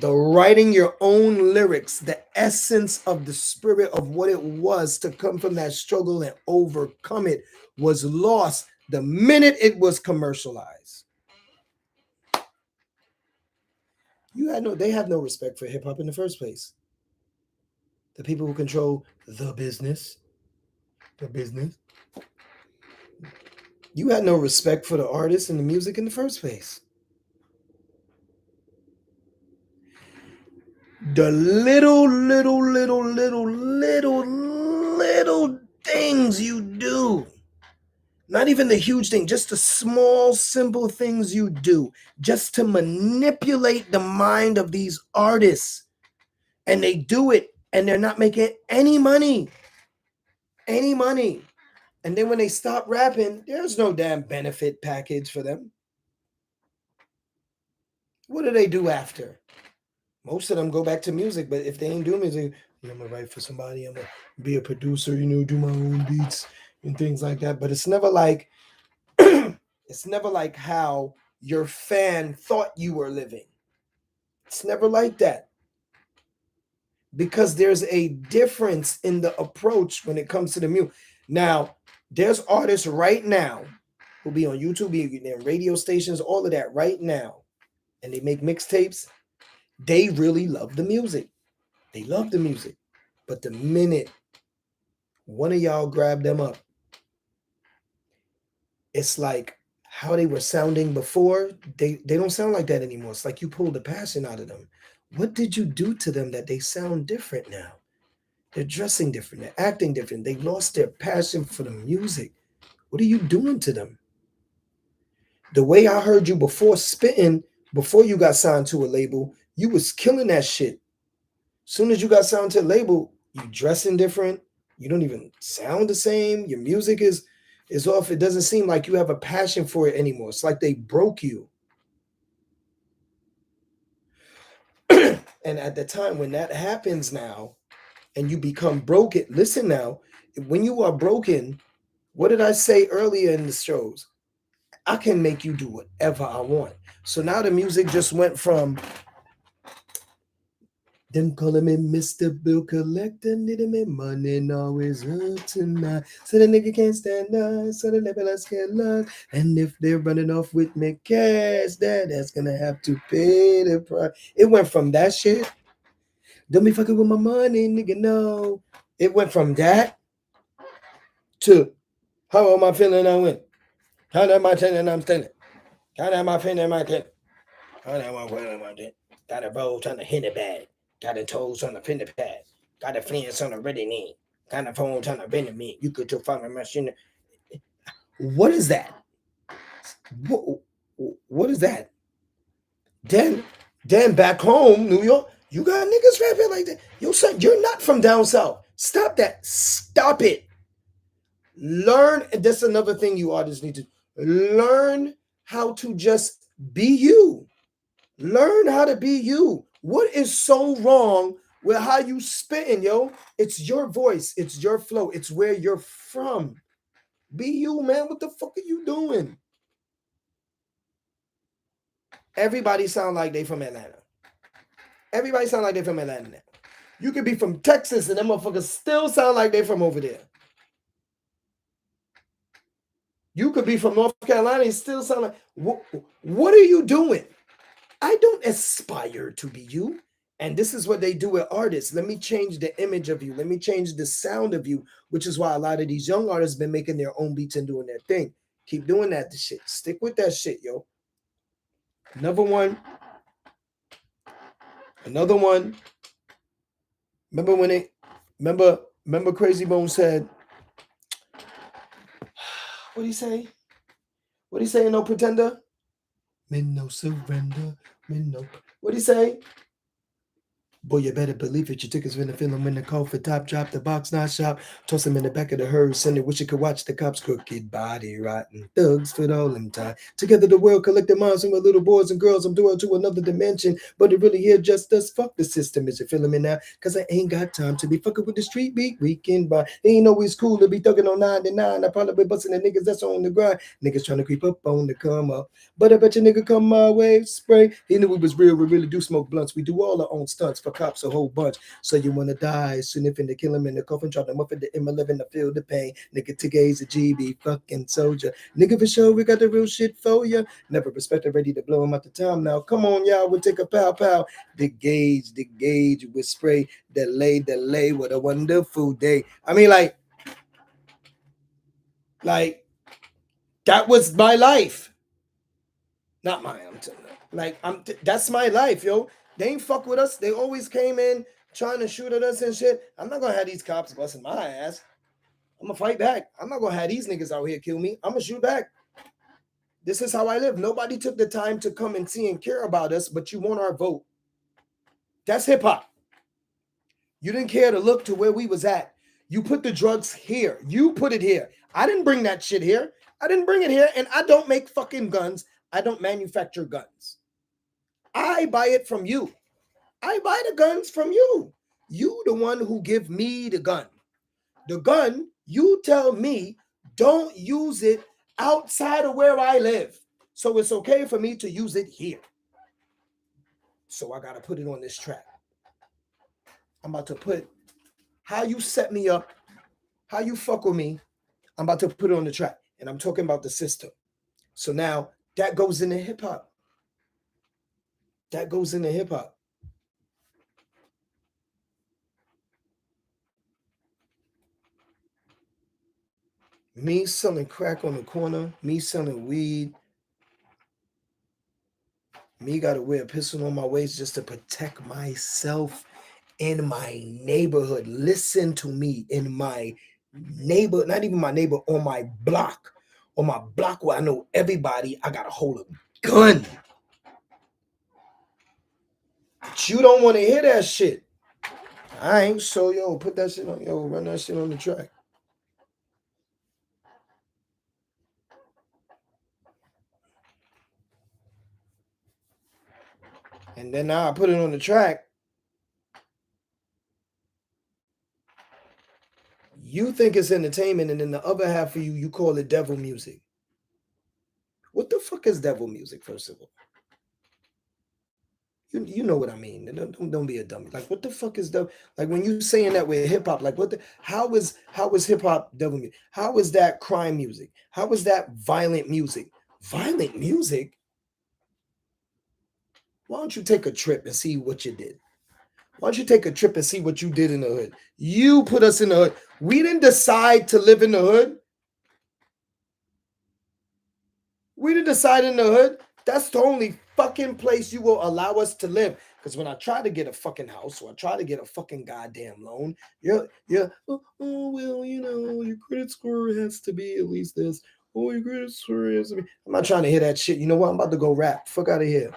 the writing your own lyrics, the essence of the spirit of what it was to come from that struggle and overcome it was lost the minute it was commercialized. They have no respect for hip hop in the first place. The people who control the business. You had no respect for the artists and the music in the first place. The little things you do. Not even the huge thing, just the small, simple things you do just to manipulate the mind of these artists. And they do it and they're not making any money. Any money. And then when they stop rapping, there's no damn benefit package for them. What do they do after? Most of them go back to music, but if they ain't doing music, I'm gonna write for somebody, I'm gonna be a producer, do my own beats, and things like that. But it's never like it's never like how your fan thought you were living. It's never like that. Because there's a difference in the approach when it comes to the music. Now, there's artists right now who be on YouTube, be in radio stations, all of that right now, and they make mixtapes. They really love the music. They love the music. But the minute one of y'all grab them up, it's like how they were sounding before. They don't sound like that anymore. It's like you pulled the passion out of them. What did you do to them that they sound different now? They're dressing different. They're acting different. They lost their passion for the music. What are you doing to them? The way I heard you before spitting, before you got signed to a label, you was killing that shit. Soon as you got signed to a label, you dressing different. You don't even sound the same. Your music is off. It doesn't seem like you have a passion for it anymore. It's like they broke you. And at the time when that happens now, and you become broken, listen now, when you are broken, what did I say earlier in the shows? I can make you do whatever I want. So now the music just went from them calling me Mr. Bill Collector, needing me money and always up tonight. So the nigga can't stand us, so the level us get lost. And if they're running off with me cash, that's gonna have to pay the price. It went from that shit. Don't be fucking with my money, nigga. No. It went from that to how am I feeling? I win. How am I telling I'm standing? How am I feeling? My kid? How am I feeling? My kid? Got a roll on the henny bag. Got a toes on the fender pad. Got a fence on the ready knee. Got a phone on the bender me. You could just find my machine. What is that? What is that? Then back home, New York, you got niggas rapping like that. Yo, son, you're not from down south. Stop that. Stop it. Learn. And that's another thing you artists need to learn how to just be you. Learn how to be you. What is so wrong with how you spitting, yo? It's your voice. It's your flow. It's where you're from. Be you, man. What the fuck are you doing? Everybody sound like they from Atlanta. Everybody sound like they from Atlanta now. You could be from Texas and them motherfuckers still sound like they from over there. You could be from North Carolina and still sound like, what are you doing? I don't aspire to be you. And this is what they do with artists. Let me change the image of you. Let me change the sound of you, which is why a lot of these young artists been making their own beats and doing their thing. Keep doing that shit. Stick with that shit, yo. Another one. Remember when they remember Crazy Bone said, what do you say? What do you say in No Pretender? Men no surrender. Men no. What do you say? Boy, you better believe it. Your tickets finna fill them in the coffin top, drop the box, not shop, toss them in the back of the hearse, send it. Wish you could watch the cops crooked body rotten thugs fit all them time. Together the world collect their minds with little boys and girls. I'm doing to another dimension, but it really here just us. Fuck the system. Is you feeling me now? Cause I ain't got time to be fucking with the street beat weekend by. Ain't always cool to be thugging on 99. I probably be busting the niggas that's on the grind. Niggas trying to creep up on the come up. But I bet your nigga come my way, spray. He knew it was real. We really do smoke blunts. We do all our own stunts for cops a whole bunch. So you wanna die, sniffing to kill him in the coffin, drop them up at the M11 to feel the pain. Nigga today's a GB fucking soldier. Nigga for sure, we got the real shit for ya. Never respected, ready to blow him out the time now. Come on, y'all, we'll take a pow pow. The gauge with spray. Delay, what a wonderful day. I mean, like that was my life. Not mine. I'm telling you. That's my life, yo. They ain't fuck with us. They always came in trying to shoot at us and shit. I'm not gonna have these cops busting my ass. I'm gonna fight back. I'm not gonna have these niggas out here kill me. I'm gonna shoot back. This is how I live. Nobody took the time to come and see and care about us, but you want our vote. That's hip hop. You didn't care to look to where we was at. You put the drugs here. You put it here. I didn't bring that shit here. I didn't bring it here, and I don't make fucking guns. I don't manufacture guns. I buy it from you. I buy the guns from you. You the one who give me the gun. The gun, you tell me don't use it outside of where I live. So it's okay for me to use it here. So I got to put it on this track. I'm about to put how you set me up, how you fuck with me. I'm about to put it on the track. And I'm talking about the system. So now that goes into hip hop. That goes into hip hop. Me selling crack on the corner, me selling weed, me got to wear a pistol on my waist just to protect myself in my neighborhood. Listen to me, in my neighbor, not even my neighbor, on my block. On my block where I know everybody, I got to hold a gun. But you don't want to hear that shit. I ain't. So, yo, put that shit on, yo, run that shit on the track. And then now I put it on the track. You think it's entertainment, and then the other half of you, you call it devil music. What the fuck is devil music, first of all? You know what I mean. Don't be a dummy. Like, what the fuck is devil? Like, when you saying that with hip hop, like, what the how is hip hop devil music? How is that crime music? How is that violent music? Violent music? Why don't you take a trip and see what you did? Why don't you take a trip and see what you did in the hood? You put us in the hood. We didn't decide to live in the hood. We didn't decide in the hood. That's the only fucking place you will allow us to live. Because when I try to get a fucking house or I try to get a fucking goddamn loan, you're oh, well, you know, your credit score has to be at least this. Oh, your credit score has to be. I'm not trying to hear that shit. You know what? I'm about to go rap. Fuck out of here.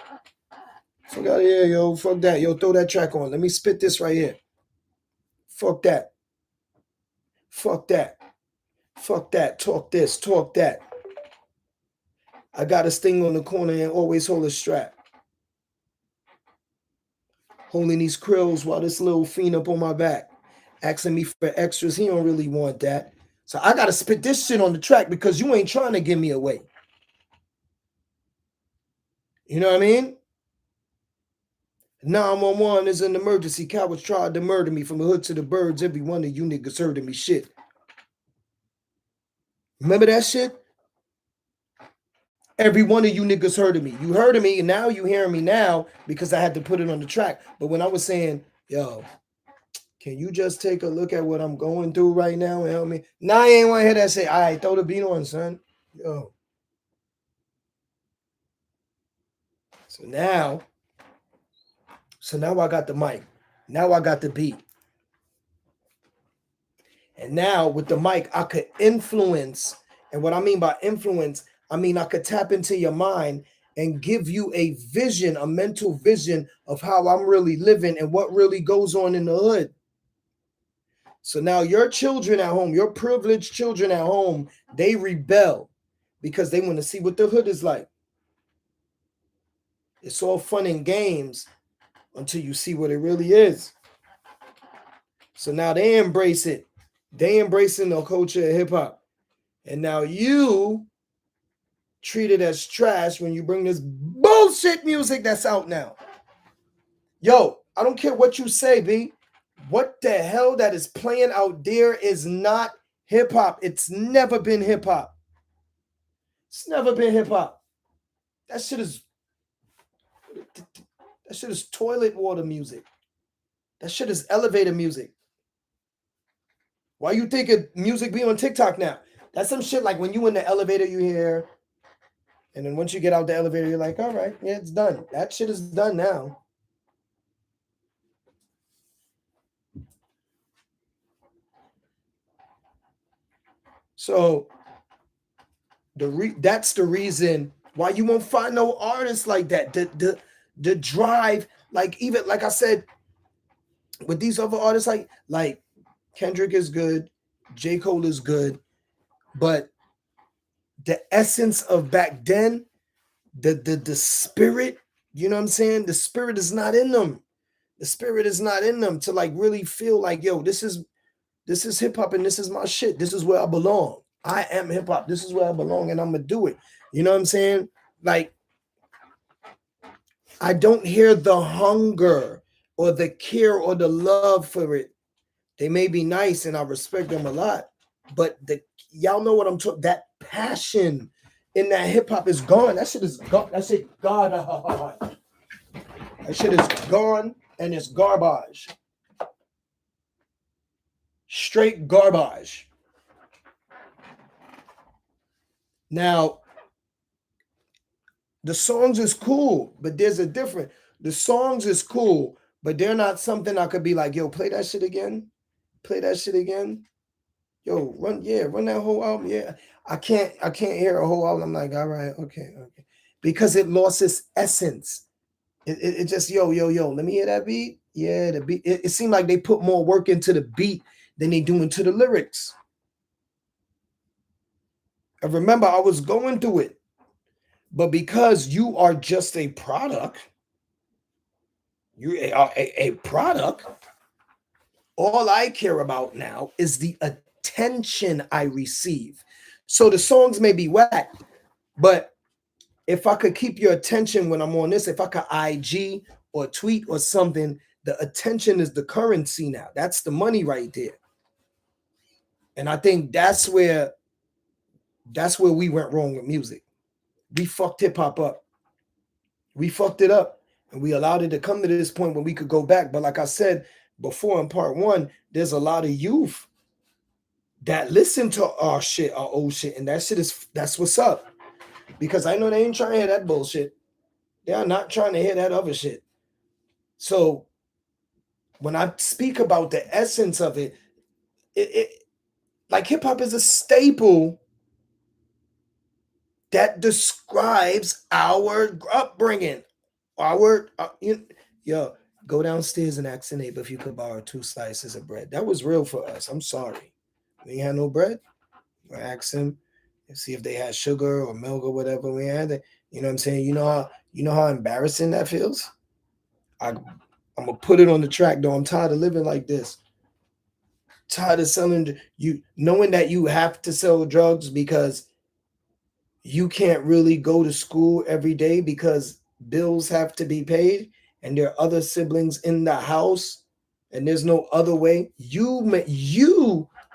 Fuck out of here, yo. Fuck that. Yo, throw that track on. Let me spit this right here. Fuck that. Fuck that. Fuck that. Talk this. Talk that. I got a sting on the corner and always hold a strap. Holding these krills while this little fiend up on my back. Asking me for extras. He don't really want that. So I got to spit this shit on the track because you ain't trying to give me away. You know what I mean? 911 is an emergency. Cowards tried to murder me from the hood to the birds. Every one of you niggas heard of me shit. Remember that shit? Every one of you niggas heard of me. You heard of me, and now you hearing me now because I had to put it on the track. But when I was saying, yo, can you just take a look at what I'm going through right now and help me? Now I ain't want to hear that say, all right, throw the beat on, son. Yo. So now I got the mic. Now I got the beat. And now with the mic, I could influence. And what I mean by influence, I mean I could tap into your mind and give you a vision, a mental vision of how I'm really living and what really goes on in the hood. So now your children at home, your privileged children at home, they rebel because they want to see what the hood is like. It's all fun and games until you see what it really is. So now they embrace it. They embracing the culture of hip hop. And now you treat it as trash when you bring this bullshit music that's out now. Yo, I don't care what you say, B. What the hell that is playing out there is not hip hop. It's never been hip hop. It's never been hip hop. That shit is toilet water music. That shit is elevator music. Why you think of music be on TikTok now? That's some shit like when you in the elevator, you hear, and then once you get out the elevator, you're like, all right, yeah, it's done. That shit is done now. So that's the reason why you won't find no artists like that. The drive, like even like I said, with these other artists, like Kendrick is good, J. Cole is good, but the essence of back then, the spirit, you know what I'm saying? The spirit is not in them. The spirit is not in them to like really feel like, yo, this is hip hop and this is my shit. This is where I belong. I am hip hop. This is where I belong, and I'm gonna do it. You know what I'm saying? Like, I don't hear the hunger or the care or the love for it. They may be nice, and I respect them a lot, but the y'all know what I'm talking. That passion in that hip hop is gone. That shit is gone. That shit gone. That shit is gone, and it's garbage. Straight garbage. Now, the songs is cool, but there's a difference. The songs is cool, but they're not something I could be like, yo, play that shit again. Play that shit again. Yo, run that whole album. Yeah. I can't hear a whole album. I'm like, all right, okay. Because it lost its essence. It just, yo, let me hear that beat. Yeah, the beat. It seemed like they put more work into the beat than they do into the lyrics. I remember I was going through it. But because you are just a product, you are a product, all I care about now is the attention I receive. So the songs may be whack, but if I could keep your attention when I'm on this, if I could IG or tweet or something, the attention is the currency now. That's the money right there. And I think that's where we went wrong with music. We fucked hip hop up. We fucked it up, and we allowed it to come to this point where we could go back. But like I said before in part one, there's a lot of youth that listen to our shit, our old shit, and that's what's up. Because I know they ain't trying to hear that bullshit. They are not trying to hear that other shit. So when I speak about the essence of it like hip hop is a staple that describes our upbringing. Yo, go downstairs and ask the neighbor if you could borrow 2 slices of bread. That was real for us. I'm sorry. We ain't had no bread. I asked him and see if they had sugar or milk or whatever. We had it. You know what I'm saying? You know how embarrassing that feels? I'm gonna put it on the track though. I'm tired of living like this. Tired of selling you knowing that you have to sell drugs because you can't really go to school every day because bills have to be paid and there are other siblings in the house and there's no other way. You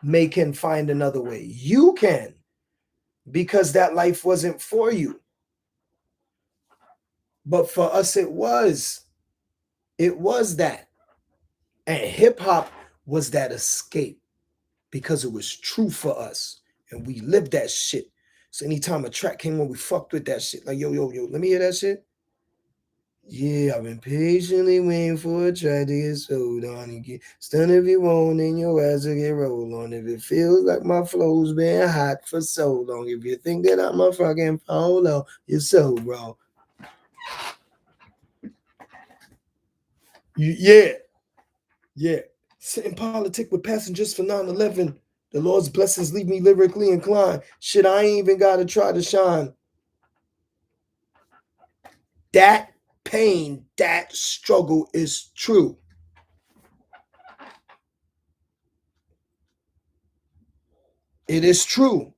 may can find another way. You can, because that life wasn't for you. But for us it was that. And hip hop was that escape because it was true for us and we lived that shit. So anytime a track came on, we fucked with that shit. Like, yo, let me hear that shit. Yeah, I've been patiently waiting for a track to get sold on and get stunned if you want, and your ass will get rolled on. If it feels like my flow's been hot for so long, if you think that I'm a fucking polo, you're so wrong. Yeah. Sit in politic with passengers for 9/11. The Lord's blessings leave me lyrically inclined. Shit, I ain't even gotta try to shine. That pain, that struggle is true. It is true.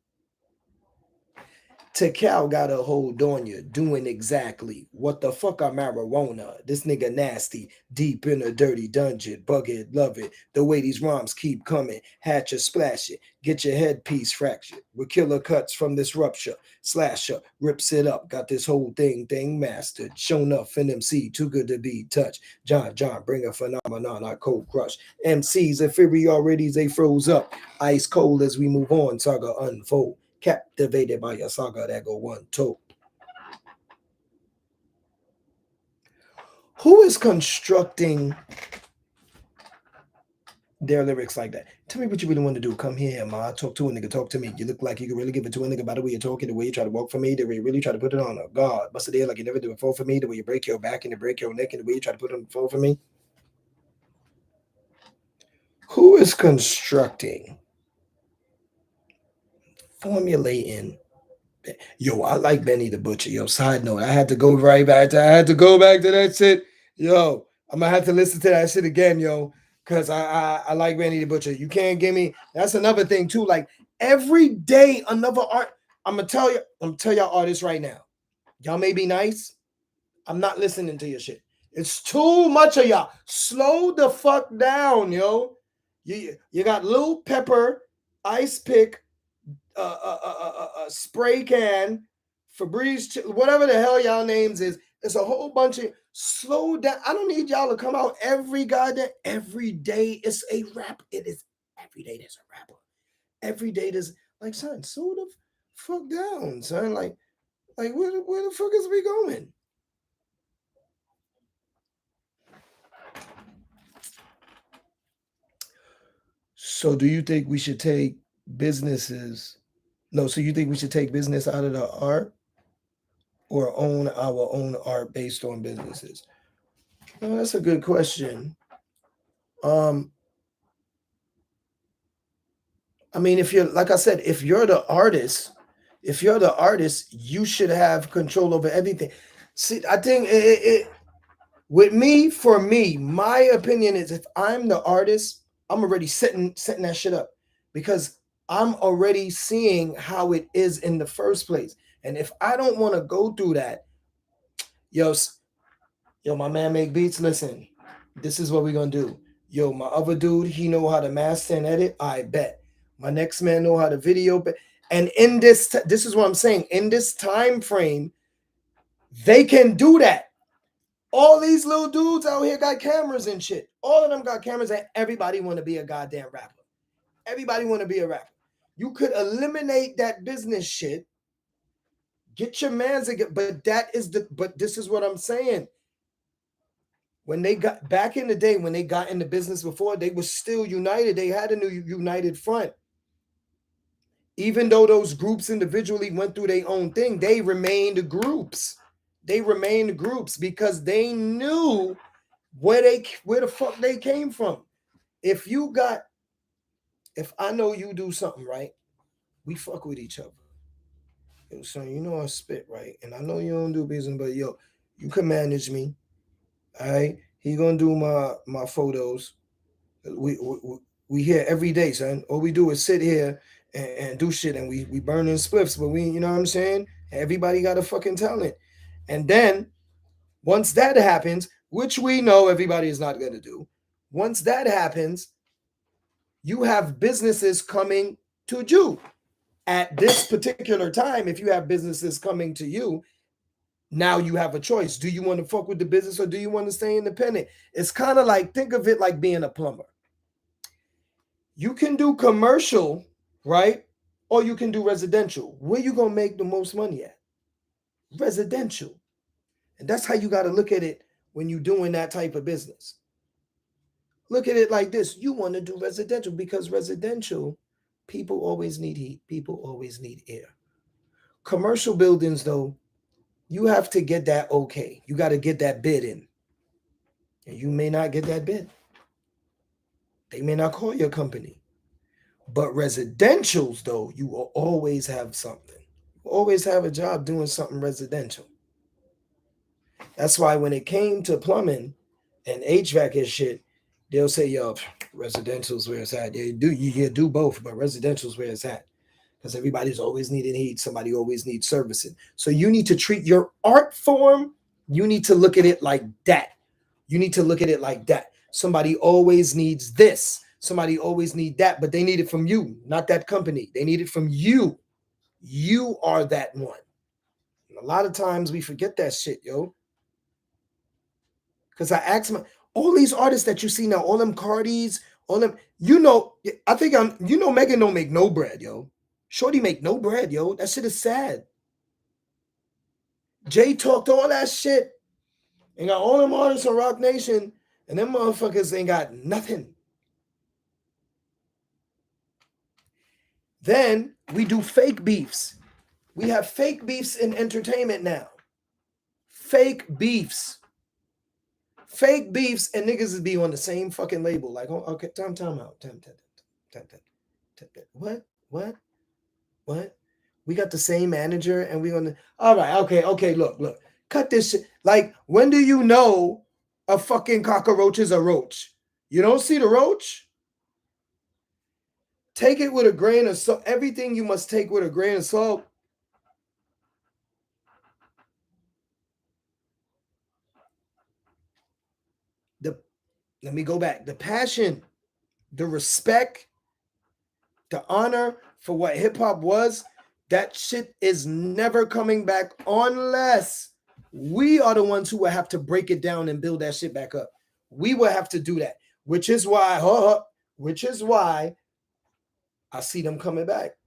Cal got a hold on you, doing exactly what the fuck are marijuana? This nigga nasty, deep in a dirty dungeon. Bug it, love it. The way these rhymes keep coming. Hatch or splash it. Get your headpiece fractured. With killer cuts from this rupture. Slasher rips it up. Got this whole thing mastered. Shown up in MC, too good to be touched. John, bring a phenomenon, I cold crush. MCs inferiorities, they froze up. Ice cold as we move on, saga unfold. Captivated by a saga that go one toe. Who is constructing their lyrics like that? Tell me what you really want to do. Come here, ma. Talk to a nigga. Talk to me. You look like you can really give it to a nigga by the way you're talking, the way you try to walk for me, the way you really try to put it on. Oh, God, bust it there like you never do it for me, the way you break your back and you break your neck, and the way you try to put it on the floor for me. Who is constructing, formulating? Yo, I like Benny the Butcher. Yo, side note, I had to go back to that shit. Yo, I'm gonna have to listen to that shit again, yo. Cause I like Benny the Butcher. You can't give me. That's another thing too. Like every day, another art. I'm gonna tell you. I'm gonna tell y'all artists right now. Y'all may be nice. I'm not listening to your shit. It's too much of y'all. Slow the fuck down, yo. You got Lil Pepper, Ice Pick, Spray Can, Febreze, whatever the hell y'all names is. It's a whole bunch of slow down. I don't need y'all to come out every goddamn every day. It's a rap. It is every day. There's a rapper. Every day there's like son. Slow the fuck down, son. Like where the fuck is we going? So do you think we should take businesses? No, so you think we should take business out of the art or own our own art based on businesses? Well, that's a good question. Um, I mean, if you're like I said, if you're the artist, you should have control over everything. See, I think with me, for me, my opinion is if I'm the artist, I'm already setting that shit up because I'm already seeing how it is in the first place. And if I don't want to go through that, yo, yo, my man make beats. Listen, this is what we're gonna do. Yo, my other dude, he know how to master and edit. I bet. My next man know how to video. And in this is what I'm saying. In this time frame, they can do that. All these little dudes out here got cameras and shit. All of them got cameras, and everybody want to be a goddamn rapper. Everybody want to be a rapper. You could eliminate that business shit. Get your mans again, but this is what I'm saying. When they got back in the day, when they got into business before, they were still united. They had a new united front. Even though those groups individually went through their own thing, they remained groups. They remained groups because they knew where the fuck they came from. If I know you do something right, we fuck with each other. Yo, son, you know I spit right, and I know you don't do business, but yo, you can manage me. All right, he gonna do my photos. We here every day, son. All we do is sit here and do shit, and we burning spliffs, but we, you know what I'm saying? Everybody got a fucking talent, and then once that happens, which we know everybody is not gonna do, once that happens, you have businesses coming to you. At this particular time, if you have businesses coming to you, now you have a choice. Do you want to fuck with the business or do you want to stay independent? It's kind of like, think of it like being a plumber. You can do commercial, right? Or you can do residential. Where you going to make the most money at? Residential. And that's how you got to look at it when you're doing that type of business. Look at it like this. You want to do residential because residential, people always need heat. People always need air. Commercial buildings, though, you have to get that okay. You got to get that bid in. And you may not get that bid. They may not call your company. But residentials, though, you will always have something. You always have a job doing something residential. That's why when it came to plumbing and HVAC and shit, they'll say, yo, residential's where it's at. You do both, but residential's where it's at. Because everybody's always needing heat. Somebody always needs servicing. So you need to treat your art form, you need to look at it like that. You need to look at it like that. Somebody always needs this. Somebody always need that, but they need it from you, not that company. They need it from you. You are that one. And a lot of times we forget that shit, yo. Because I ask all these artists that you see now, all them Cardis, all them, I think Megan don't make no bread, yo. Shorty make no bread, yo. That shit is sad. Jay talked all that shit and got all them artists on Rock Nation, and them motherfuckers ain't got nothing. Then we do fake beefs. We have fake beefs in entertainment now. Fake beefs. Fake beefs, and niggas is be on the same fucking label. Like, oh, okay, time out. What? What? We got the same manager and we on the all right, okay, look. Cut this shit. Like, when do you know a fucking cockroach is a roach? You don't see the roach? Take it with a grain of salt. Everything you must take with a grain of salt. The Let me go back. The passion, the respect, the honor for what hip hop was, that shit is never coming back unless we are the ones who will have to break it down and build that shit back up. We will have to do that, which is why, I see them coming back.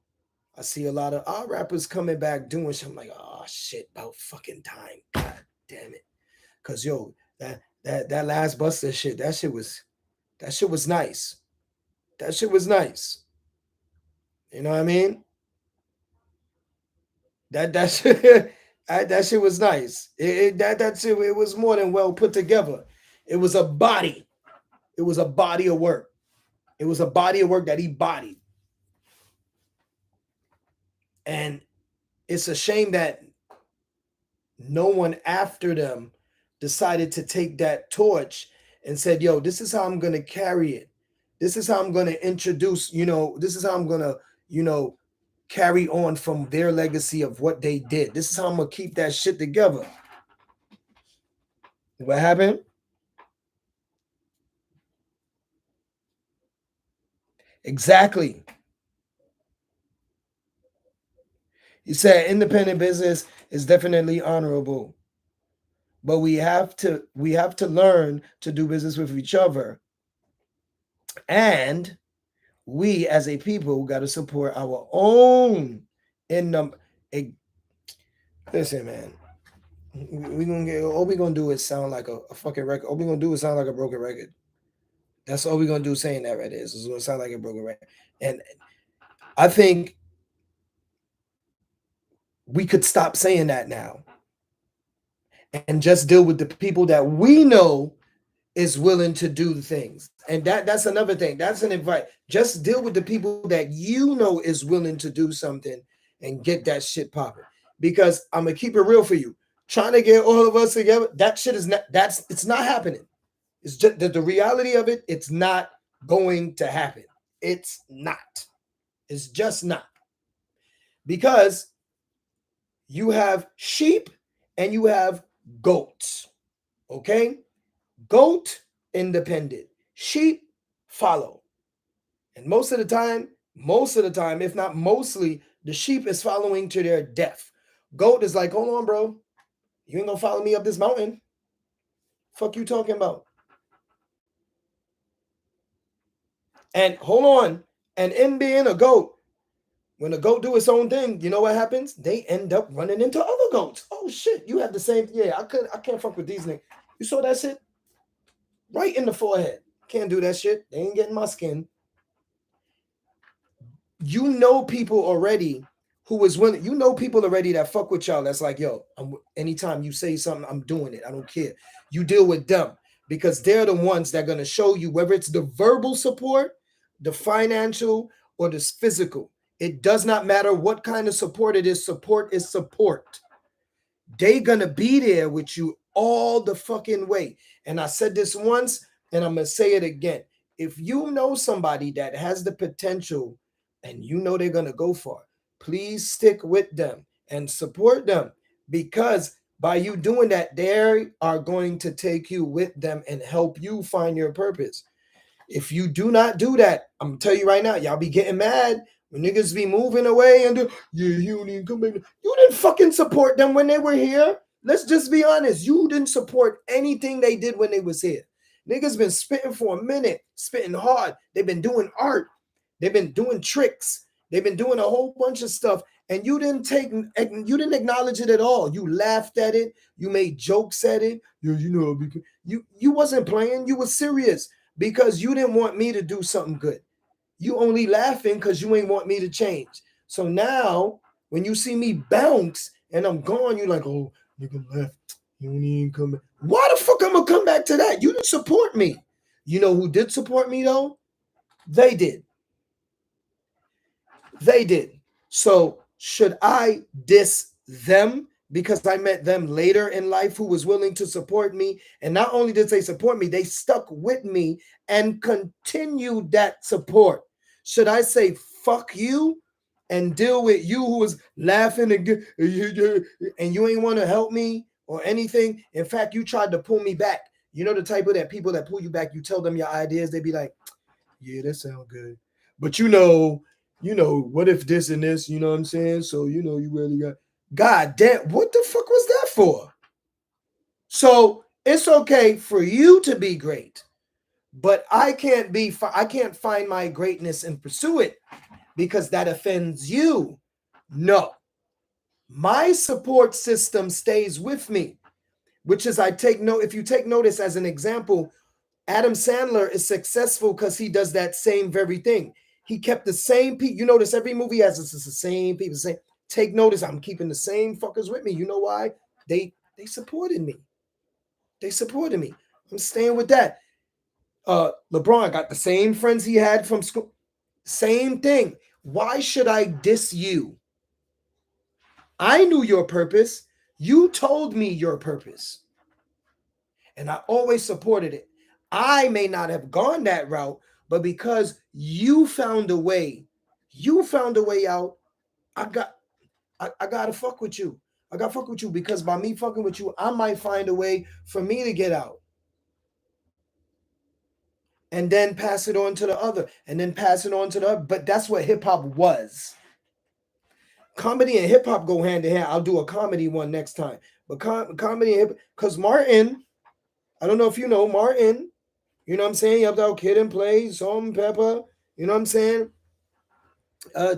I see a lot of our rappers coming back doing shit. I'm like, oh shit, about fucking time. God damn it. Cause yo, that last Buster shit, that shit was nice. That shit was nice. You know what I mean? That shit, that shit was nice. That shit, it was more than well put together. It was a body. It was a body of work. It was a body of work that he bodied. And it's a shame that no one after them decided to take that torch and said, yo, this is how I'm going to carry it. This is how I'm going to introduce, this is how I'm going to, carry on from their legacy of what they did. This is how I'm going to keep that shit together. What happened? Exactly. You said independent business is definitely honorable, but we have to learn to do business with each other, and we as a people got to support our own. In listen, man, we gonna get all we gonna do is sound like a fucking record. All we gonna do is sound like a broken record. That's all we gonna do saying that right there. It's gonna sound like a broken record, and I think we could stop saying that now and just deal with the people that we know is willing to do the things. And that's another thing. That's an invite. Just deal with the people that you know is willing to do something and get that shit popping. Because I'm gonna keep it real for you. Trying to get all of us together, that shit is not it's not happening. It's just the reality of it, it's not going to happen. It's not. It's just not. Because you have sheep and you have goats. Okay? Goat, independent. Sheep, follow. And most of the time, if not mostly, the sheep is following to their death. Goat is like, hold on, bro. You ain't gonna follow me up this mountain. Fuck you talking about? And hold on. And in being a goat, when a goat do its own thing, you know what happens? They end up running into other goats. Oh shit, you have the same. Yeah, I can't fuck with these niggas. You saw that shit? Right in the forehead. Can't do that shit. They ain't getting my skin. You know people already who is willing. You know people already that fuck with y'all. That's like, yo, anytime you say something, I'm doing it. I don't care. You deal with them because they're the ones that are going to show you whether it's the verbal support, the financial, or the physical. It does not matter what kind of support it is. Support is support. They gonna be there with you all the fucking way. And I said this once, and I'm gonna say it again. If you know somebody that has the potential and you know they're gonna go far, please stick with them and support them, because by you doing that, they are going to take you with them and help you find your purpose. If you do not do that, I'm gonna tell you right now, y'all be getting mad when niggas be moving away and yeah, you don't even come back. You didn't fucking support them when they were here. Let's just be honest. You didn't support anything they did when they was here. Niggas been spitting for a minute, spitting hard. They've been doing art. They've been doing tricks. They've been doing a whole bunch of stuff. And you didn't acknowledge it at all. You laughed at it. You made jokes at it. You wasn't playing. You were serious because you didn't want me to do something good. You only laughing because you ain't want me to change. So now when you see me bounce and I'm gone, you're like, oh, nigga left. You ain't even come back. Why the fuck I'm gonna come back to that? You didn't support me. You know who did support me though? They did. They did. So should I diss them because I met them later in life who was willing to support me. And not only did they support me, they stuck with me and continued that support. Should I say fuck you and deal with you who was laughing and you ain't want to help me or anything? In fact, you tried to pull me back. You know the type of that people that pull you back, you tell them your ideas, they be like, yeah, that sounds good. But what if this and this, you know what I'm saying? So, you really got, God damn, what the fuck was that for? So it's okay for you to be great, but I can't find my greatness and pursue it because that offends you. No, my support system stays with me, which is if you take notice as an example, Adam Sandler is successful because he does that same very thing. He kept the same people. You notice every movie has the same people. Take notice, I'm keeping the same fuckers with me. You know why? They supported me. They supported me. I'm staying with that. LeBron got the same friends he had from school. Same thing. Why should I diss you? I knew your purpose. You told me your purpose. And I always supported it. I may not have gone that route, but because you found a way out. I gotta fuck with you. I gotta fuck with you because by me fucking with you, I might find a way for me to get out. And then pass it on to the other, and then pass it on to the other. But that's what hip hop was. Comedy and hip hop go hand in hand. I'll do a comedy one next time. But comedy and hip, because Martin, I don't know if you know Martin. You know what I'm saying? You have that Kid and Play, Salt and Pepper. You know what I'm saying?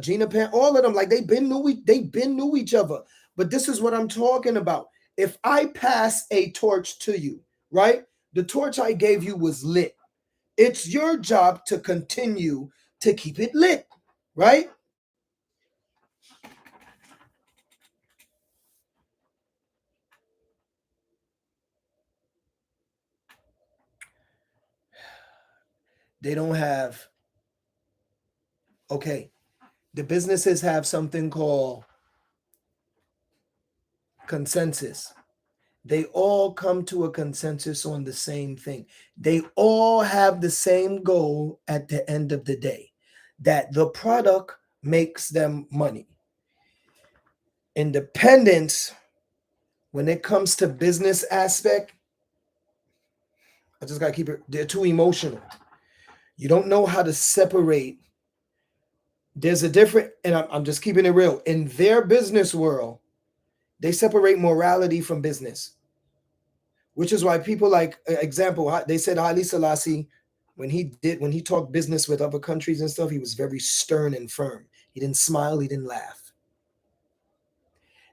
Gina Pan, all of them, like they been knew each other. But this is what I'm talking about. If I pass a torch to you, right? The torch I gave you was lit. It's your job to continue to keep it lit, right? They don't have, okay, the businesses have something called consensus. They all come to a consensus on the same thing. They all have the same goal at the end of the day, that the product makes them money. Independence, when it comes to business aspect, I just gotta keep it, they're too emotional. You don't know how to separate. There's a different, and I'm just keeping it real. In their business world, they separate morality from business, which is why people like, example, they said Haile Selassie, when he talked business with other countries and stuff, he was very stern and firm. He didn't smile, he didn't laugh.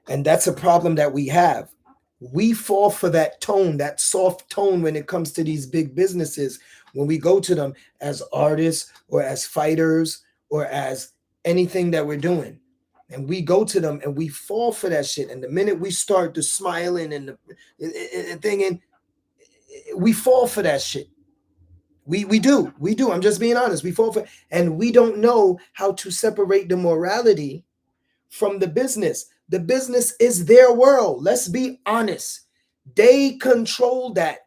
And that's a problem that we have. We fall for that tone, that soft tone when it comes to these big businesses, when we go to them as artists or as fighters or as anything that we're doing. And we go to them and we fall for that shit. And the minute we start to smiling and the thing, and we fall for that shit. We do. We do. I'm just being honest. We fall for, and we don't know how to separate the morality from the business. The business is their world. Let's be honest. They control that.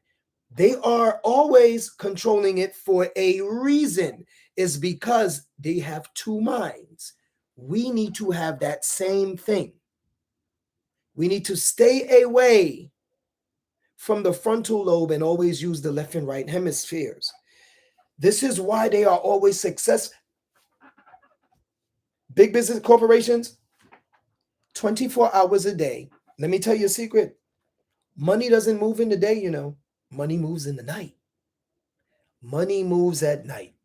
They are always controlling it for a reason. Is because they have two minds. We need to have that same thing. We need to stay away from the frontal lobe and always use the left and right hemispheres. This is why they are always successful. Big business corporations, 24 hours a day. Let me tell you a secret. Money doesn't move in the day, Money moves in the night. Money moves at night.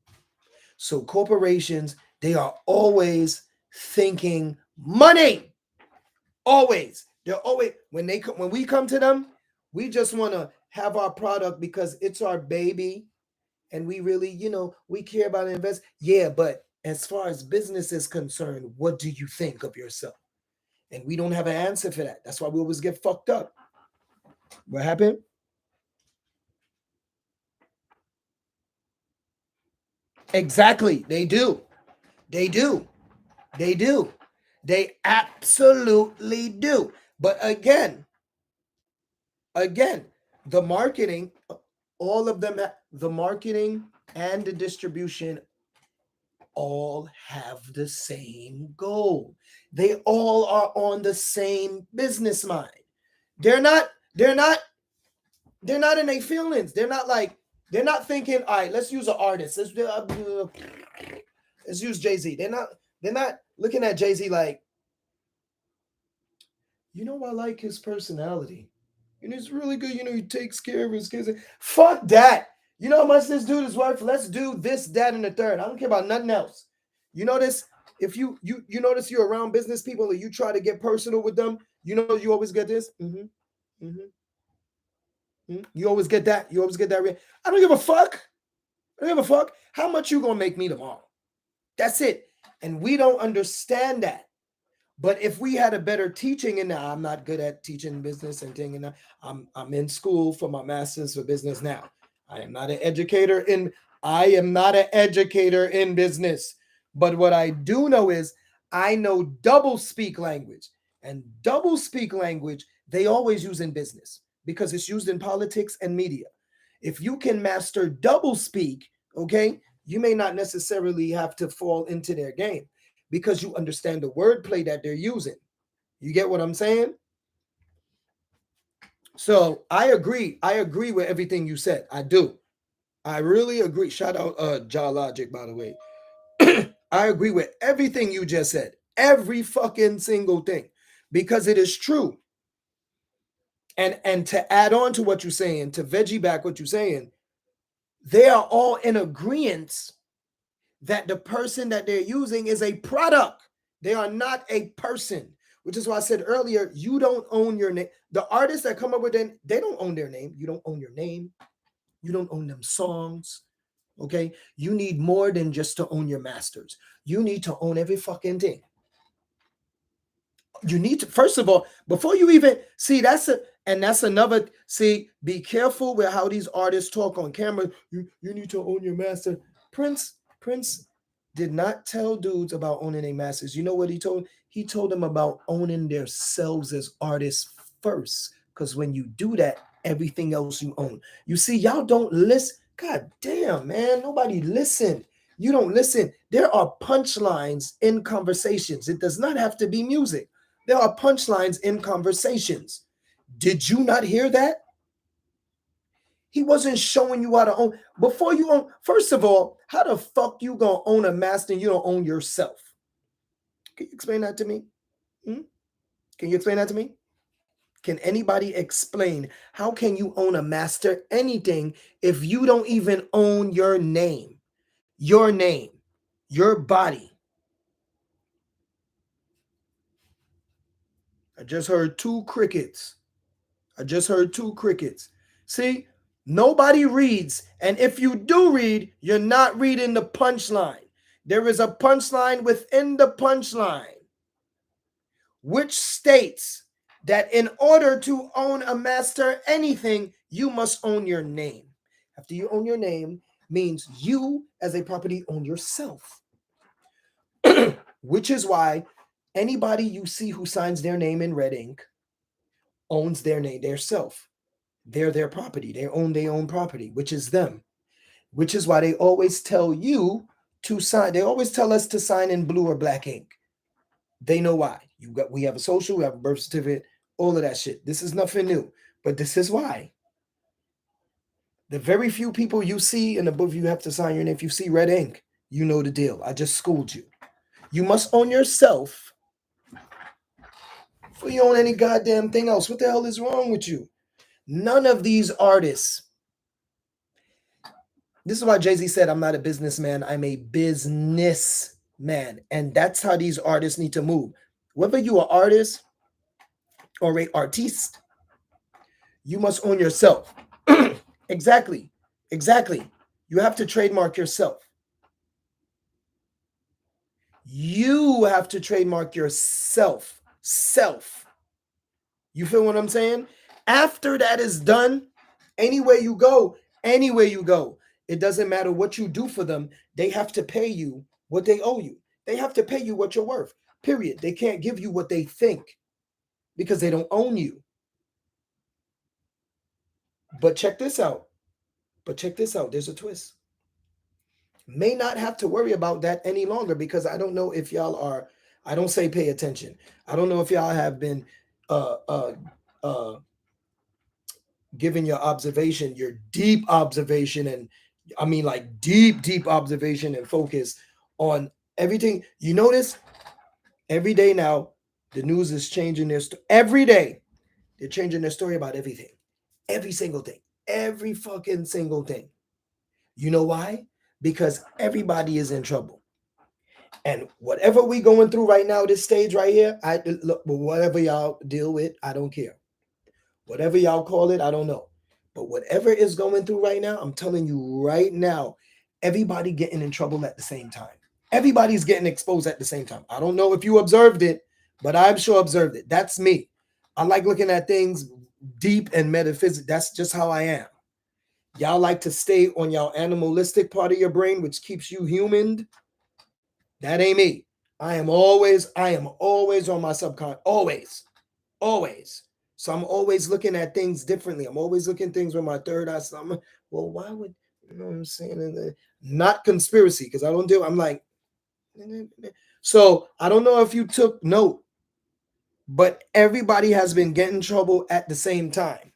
So corporations, they are always thinking money. Always. They're always, when we come to them, we just want to have our product because it's our baby and we really, we care about invest. Yeah, but as far as business is concerned, what do you think of yourself? And we don't have an answer for that. That's why we always get fucked up. What happened? Exactly. They do. They do. They do. They absolutely do. But again, the marketing, all of them, the marketing and the distribution all have the same goal. They all are on the same business mind. They're not, they're not, they're not in their feelings. They're not thinking, all right, let's use an artist. Let's use Jay-Z. They're not looking at Jay-Z like, I like his personality. He's really good. He takes care of his kids. Fuck that. You know how much this dude is worth? Let's do this, that, and the third. I don't care about nothing else. You notice if you notice you're around business people and you try to get personal with them, you always get this. You always get that. You always get that. I don't give a fuck. I don't give a fuck. How much you gonna make me tomorrow? That's it. And we don't understand that. But if we had a better teaching, and I'm not good at teaching business and thing, and I'm in school for my master's for business now. I am not an educator in business. But what I do know is I know double speak language. And double speak language, they always use in business because it's used in politics and media. If you can master double speak, okay, you may not necessarily have to fall into their game because you understand the wordplay that they're using. You get what I'm saying? So I agree. I agree with everything you said. I do. I really agree. Shout out Jaw Logic, by the way. I agree with everything you just said. Every fucking single thing. Because it is true. And to add on to what you're saying, to veggie back what you're saying, they are all in agreement that the person that they're using is a product. They are not a person, which is why I said earlier, you don't own your name. The artists that come up with it, they don't own their name. You don't own your name. You don't own them songs. Okay. You need more than just to own your masters. You need to own every fucking thing. You need to, first of all, before you even see, that's another, see, be careful with how these artists talk on camera. You need to own your master. Prince did not tell dudes about owning their masters. You know what he told? He told them about owning themselves as artists first. Because when you do that, everything else you own. You see, y'all don't listen. God damn, man. Nobody listen. You don't listen. There are punchlines in conversations. It does not have to be music. There are punchlines in conversations. Did you not hear that? He wasn't showing you how to own. Before you own, first of all, how the fuck you gonna own a master and you don't own yourself? Can you explain that to me? Can you explain that to me? Can anybody explain how can you own a master anything if you don't even own your name, your body? I just heard two crickets. See, nobody reads. And if you do read, you're not reading the punchline. There is a punchline within the punchline, which states that in order to own a master anything, you must own your name. After you own your name, means you as a property own yourself. Which is why anybody you see who signs their name in red ink owns their name, their self. They're their property. They own their own property, which is them. Which is why they always tell you to sign. They always tell us to sign in blue or black ink. They know why. We have a social, we have a birth certificate, all of that shit. This is nothing new, but this is why. The very few people you see in the book, you have to sign your name. If you see red ink, you know the deal. I just schooled you. You must own yourself before you own any goddamn thing else. What the hell is wrong with you? None of these artists. This is why Jay-Z said, I'm not a businessman, I'm a businessman. And that's how these artists need to move. Whether you're an artist or an artiste, you must own yourself. Exactly. You have to trademark yourself. You have to trademark yourself. You feel what I'm saying? After that is done, anywhere you go, it doesn't matter what you do for them. They have to pay you what they owe you. They have to pay you what you're worth. Period. They can't give you what they think. because they don't own you. But check this out. But check this out. There's a twist. May not have to worry about that any longer because I don't know if y'all are. I don't say pay attention. I don't know if y'all have been uh uh uh giving your observation, your deep observation, and I mean like deep observation and focus on everything. You notice every day now the news is changing their every day they're changing their story about everything, every single thing, every fucking single thing. You know why? Because everybody is in trouble. And whatever we going through right now, this stage right here, I look, whatever y'all deal with, I don't care. Whatever y'all call it, I don't know. But whatever is going through right now, I'm telling you right now, everybody getting in trouble at the same time. Everybody's getting exposed at the same time. I don't know if you observed it, but I'm sure observed it. That's me. I like looking at things deep and metaphysical. That's just how I am. Y'all like to stay on y'all animalistic part of your brain, which keeps you human. That ain't me. I am always on my subconscious. Always. So I'm always looking at things differently. I'm always looking at things with my third eye. So well, why would you know what I'm saying? Not conspiracy, because I don't do. I'm like, so I don't know if you took note, but everybody has been getting in trouble at the same time.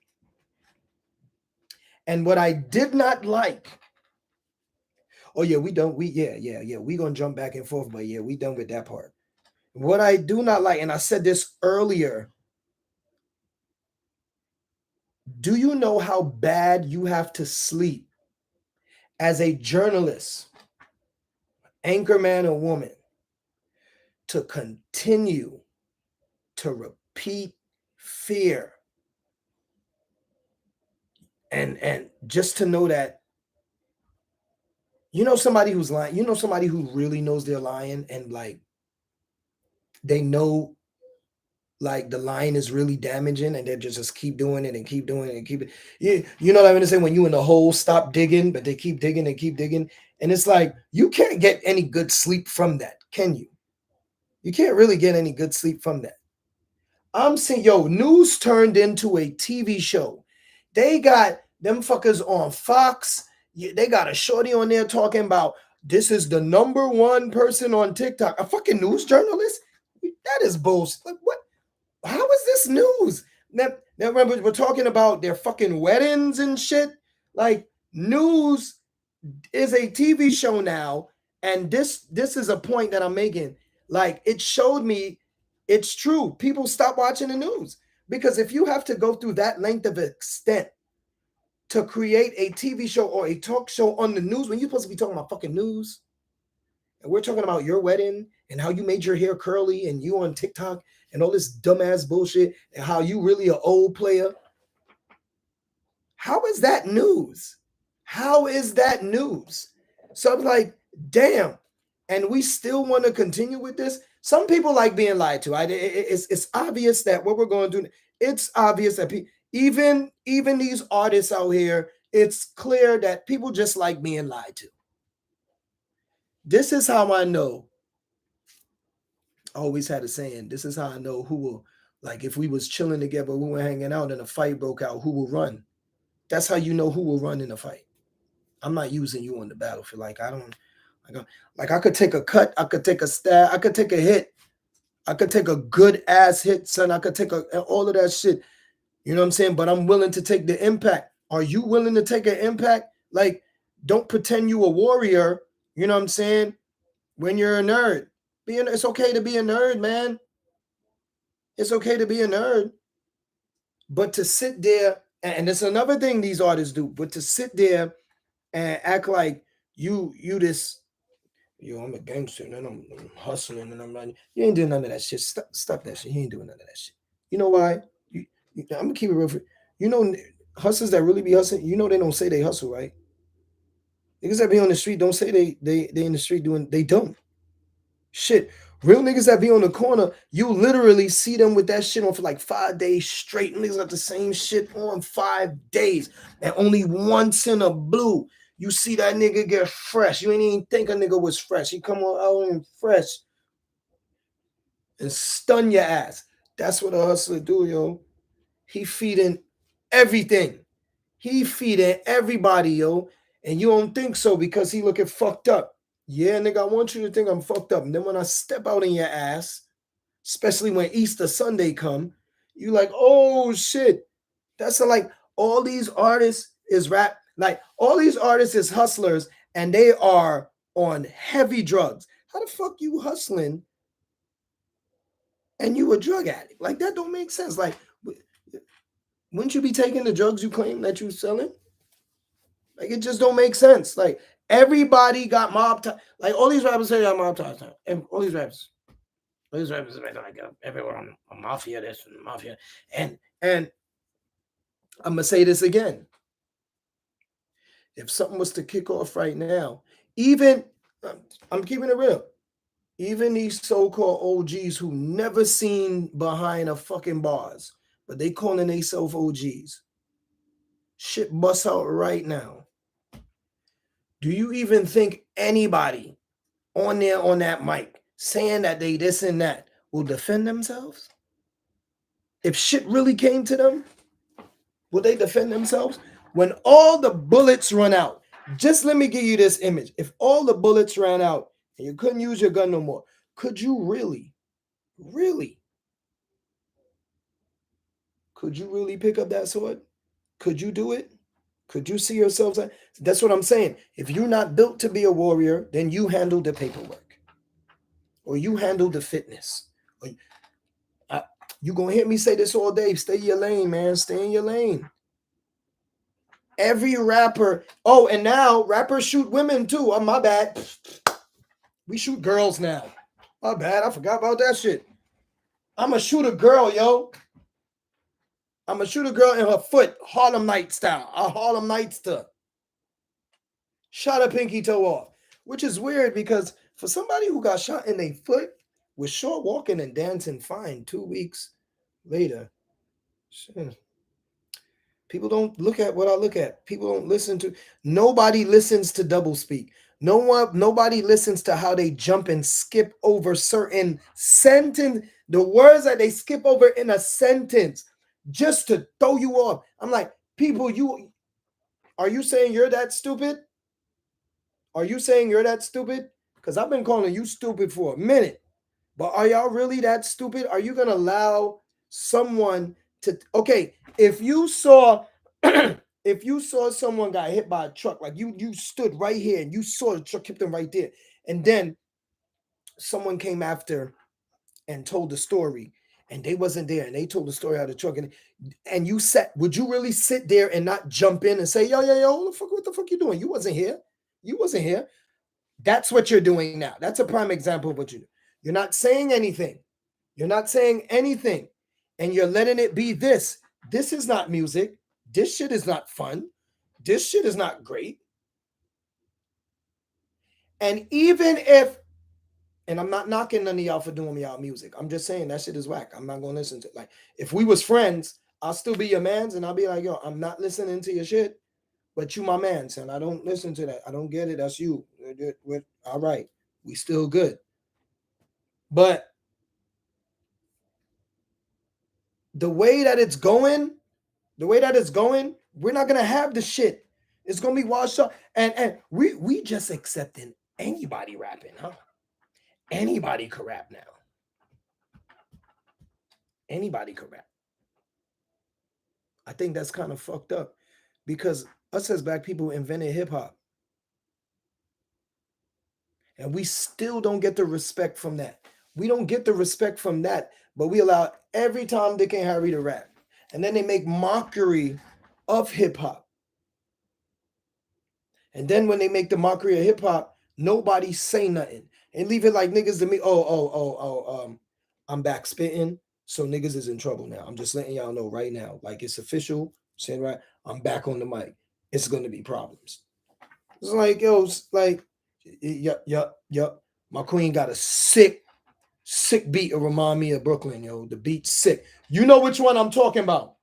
And what I did not like, oh yeah, we don't, we gonna jump back and forth, but yeah, we done with that part. What I do not like, and I said this earlier, do you know how bad you have to sleep as a journalist, anchor man or woman, to continue to repeat fear? And just to know that, you know, somebody who's lying, you know, somebody who really knows they're lying, and like they know like the line is really damaging, and they just keep doing it and keep doing it and keep it. You know what I'm gonna say? When you in the hole, stop digging, but they keep digging and keep digging. And it's like you can't get any good sleep from that, can you? You can't really get any good sleep from that. I'm saying, yo, news turned into a TV show. They got them fuckers on Fox. They got a shorty on there talking about this is the number one person on TikTok. A fucking news journalist? That is bullshit. Like, what? How is this news? Now remember, we're talking about their fucking weddings and shit. Like, news is a TV show now, and this is a point that I'm making. Like, it showed me it's true. People stop watching the news because if you have to go through that length of extent to create a TV show or a talk show on the news when you're supposed to be talking about fucking news, and we're talking about your wedding and how you made your hair curly and you on TikTok and all this dumbass bullshit and how you really an old player. How is that news? How is that news? So I'm like, damn. And we still want to continue with this. Some people like being lied to. It's obvious that what we're going to do. It's obvious that even these artists out here, it's clear that people just like being lied to. This is how I know. I always had a saying. This is how I know who will, like, if we was chilling together, we were hanging out, and a fight broke out, who will run? That's how you know who will run in a fight. I'm not using you on the battlefield. Like, I don't, like I could take a cut, I could take a stab, I could take a hit, I could take a good ass hit, son. I could take all of that shit. You know what I'm saying? But I'm willing to take the impact. Are you willing to take an impact? Like, don't pretend you a warrior. You know what I'm saying? When you're a nerd, it's okay to be a nerd, man. It's okay to be a nerd. But to sit there, and it's another thing these artists do, but to sit there and act like you this, yo, I'm a gangster and I'm hustling and I'm running. You ain't doing none of that shit. Stop that shit. You ain't doing none of that shit. You know why? I'm gonna keep it real. You know, hustlers that really be hustling, you know they don't say they hustle, right? Niggas that be on the street don't say they in the street doing, they don't. Shit. Real niggas that be on the corner, you literally see them with that shit on for like 5 days straight. Niggas got the same shit on 5 days. And only once in a blue, you see that nigga get fresh. You ain't even think a nigga was fresh. He come on out and fresh and stun your ass. That's what a hustler do, yo. He feeding everything. He feeding everybody, yo. And you don't think so because he looking fucked up. Yeah, nigga, I want you to think I'm fucked up. And then when I step out in your ass, especially when Easter Sunday come, you like, oh shit. That's like all these artists is rap, like all these artists is hustlers and they are on heavy drugs. How the fuck you hustling and you a drug addict? Like that don't make sense. Like wouldn't you be taking the drugs you claim that you selling? Like it just don't make sense. Like everybody got mob ties. Like all these rappers say they got mob ties now. And all these rappers like everywhere on mafia this and mafia. And I'm gonna say this again. If something was to kick off right now, even I'm keeping it real. Even these so-called OGs who never seen behind a fucking bars, but they calling themselves OGs. Shit busts out right now. Do you even think anybody on there on that mic saying that they this and that will defend themselves? If shit really came to them, will they defend themselves? When all the bullets run out, just let me give you this image. If all the bullets ran out and you couldn't use your gun no more, could you really pick up that sword? Could you do it? Could you see yourselves? That's what I'm saying. If you're not built to be a warrior, then you handle the paperwork or you handle the fitness. You gonna hear me say this all day. Stay in your lane, man. Stay in your lane. Every rapper. Oh, and now rappers shoot women too. Oh, my bad. We shoot girls now. My bad. I forgot about that shit. I'ma shoot a girl, yo. I'ma shoot a girl in her foot, Harlem Night style. A Harlem Nightster. Shot a pinky toe off. Which is weird because for somebody who got shot in their foot, was short walking and dancing fine 2 weeks later. Shit. People don't look at what I look at. People don't listen to. Nobody listens to doublespeak. Nobody listens to how they jump and skip over certain sentence. The words that they skip over in a sentence just to throw you off. I'm like, people, are you saying you're that stupid? Are you saying you're that stupid? Because I've been calling you stupid for a minute. But are y'all really that stupid? Are you gonna allow someone to if you saw if you saw someone got hit by a truck, like you stood right here and you saw the truck hit them right there, and then someone came after and told the story and they wasn't there and they told the story out of the truck and you sat, would you really sit there and not jump in and say, yo, what the fuck you doing? You wasn't here. That's what you're doing now. That's a prime example of what you do. You're not saying anything. And you're letting it be this. This is not music. This shit is not fun. This shit is not great. And even if, and I'm not knocking none of y'all for doing y'all music. I'm just saying that shit is whack. I'm not going to listen to it. Like, if we was friends, I'll still be your mans and I'll be like, yo, I'm not listening to your shit, but you my mans and I don't listen to that. I don't get it. That's you. All right. We still good. But the way that it's going, we're not gonna have the shit. It's gonna be washed up. And we just accepting anybody rapping, huh? Anybody could rap now. Anybody could rap. I think that's kind of fucked up because us as black people invented hip hop. And we still don't get the respect from that. We don't get the respect from that, but we allow every Tom, Dick, and Harry to rap. And then they make mockery of hip hop. And then when they make the mockery of hip hop, nobody say nothing and leave it like niggas to me. I'm back spitting, so niggas is in trouble now. I'm just letting y'all know right now, like it's official. Saying right, I'm back on the mic. It's gonna be problems. It's like yup. My queen got a sick beat to remind me of Brooklyn, yo. The beat's sick. You know which one I'm talking about.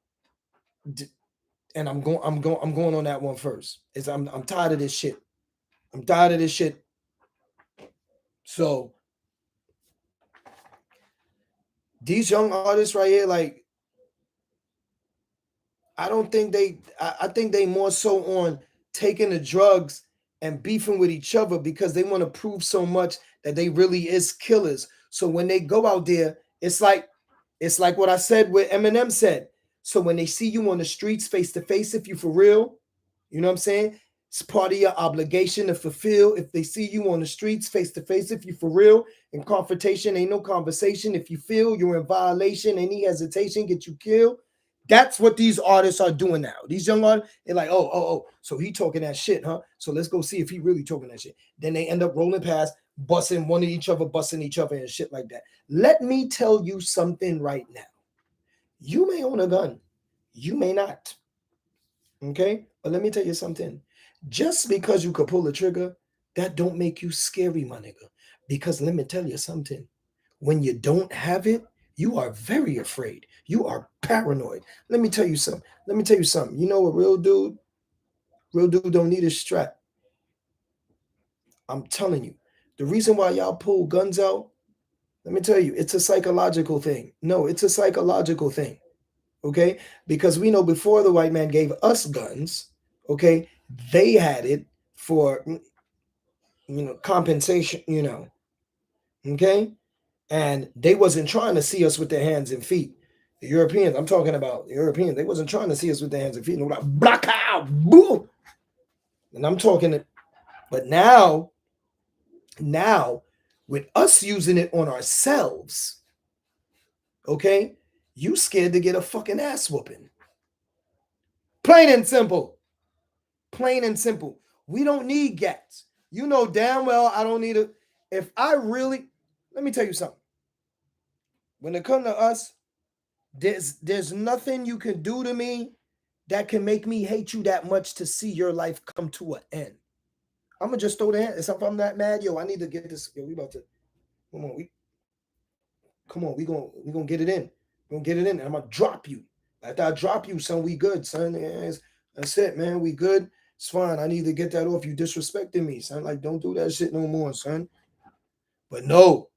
And I'm going on that one first. I'm tired of this shit. So These young artists right here, like I don't think they. I think they more so on taking the drugs and beefing with each other because they want to prove so much that they really is killers. So when they go out there, it's like what I said. What Eminem said. So when they see you on the streets face to face, if you for real, you know what I'm saying. It's part of your obligation to fulfill. If they see you on the streets face to face, if you for real, in confrontation, ain't no conversation. If you feel you're in violation, any hesitation get you killed. That's what these artists are doing now. These young artists, they're like, so he talking that shit, huh? So let's go see if he really talking that shit. Then they end up rolling past, busting one of each other, busting each other and shit like that. Let me tell you something right now. You may own a gun. You may not. Okay? But let me tell you something. Just because you could pull the trigger, that don't make you scary, my nigga. Because let me tell you something. When you don't have it, you are very afraid. You are paranoid. Let me tell you something. Let me tell you something. You know a real dude don't need a strap. I'm telling you. The reason why y'all pull guns out, let me tell you, it's a psychological thing. No, it's a psychological thing. Okay? Because we know before the white man gave us guns, okay, they had it for compensation, okay? And they wasn't trying to see us with their hands and feet. The Europeans, I'm talking about the Europeans, they wasn't trying to see us with their hands and feet. And like, black out, boom. And I'm talking, but now, with us using it on ourselves, okay, you scared to get a fucking ass whooping. Plain and simple. Plain and simple. We don't need gats. You know damn well I don't need it. If I really, let me tell you something. When it comes to us, there's nothing you can do to me that can make me hate you that much to see your life come to an end. I'm gonna just throw the hand. If I'm not mad, yo, I need to get this. Yo, we about to come on. Come on. We gonna get it in. We gonna get it in. And I'm gonna drop you. After I drop you, son, we good, son. Yeah, that's it, man. We good. It's fine. I need to get that off. You disrespecting me, son. Like, don't do that shit no more, son. But no,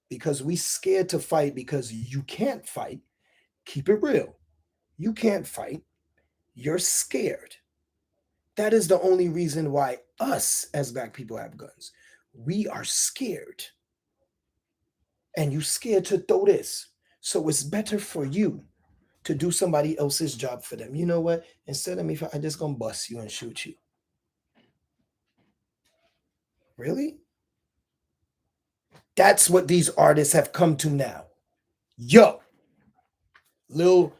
because we scared to fight because you can't fight. Keep it real. You can't fight. You're scared. That is the only reason why us as black people have guns. We are scared. And you scared to throw this. So it's better for you to do somebody else's job for them. You know what? Instead of me, I just gonna bust you and shoot you. Really? That's what these artists have come to now. Yo, Lil,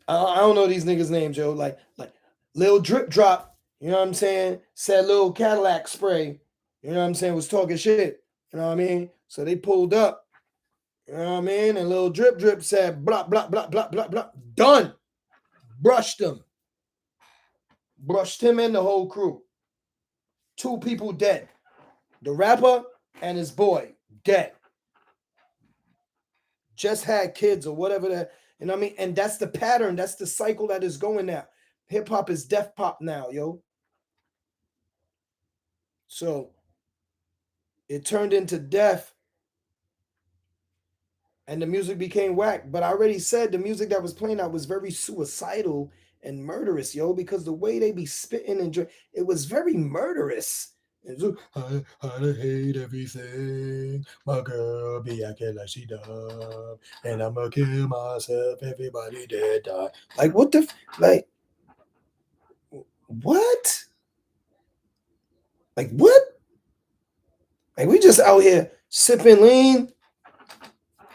I don't know these niggas' names, yo. Like Lil Drip Drop, you know what I'm saying? Said Lil Cadillac Spray, you know what I'm saying? Was talking shit, you know what I mean? So they pulled up, you know what I mean? And Lil Drip Drip said, blah, blah, blah, blah, blah, blah. Done. Brushed him. Brushed him and the whole crew. 2 people dead. The rapper and his boy dead. Just had kids or whatever that, you know what I mean? And that's the pattern. That's the cycle that is going now. Hip hop is death pop now, yo. So it turned into death and the music became whack. But I already said the music that was playing out was very suicidal and murderous, yo, because the way they be spitting and it was very murderous. I hate everything. My girl be acting like she dumb, and I'ma kill myself. Everybody dead, die. Like what the like? What? Like what? Like we just out here sipping lean.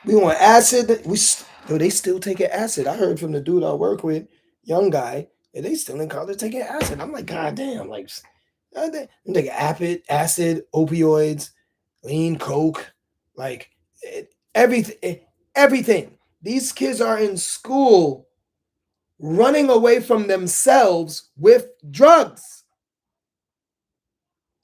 We on acid. They still taking acid. I heard from the dude I work with, young guy, and they still in college taking acid. I'm like, God damn, like they take acid, opioids, lean, coke, like everything. Everything. These kids are in school running away from themselves with drugs.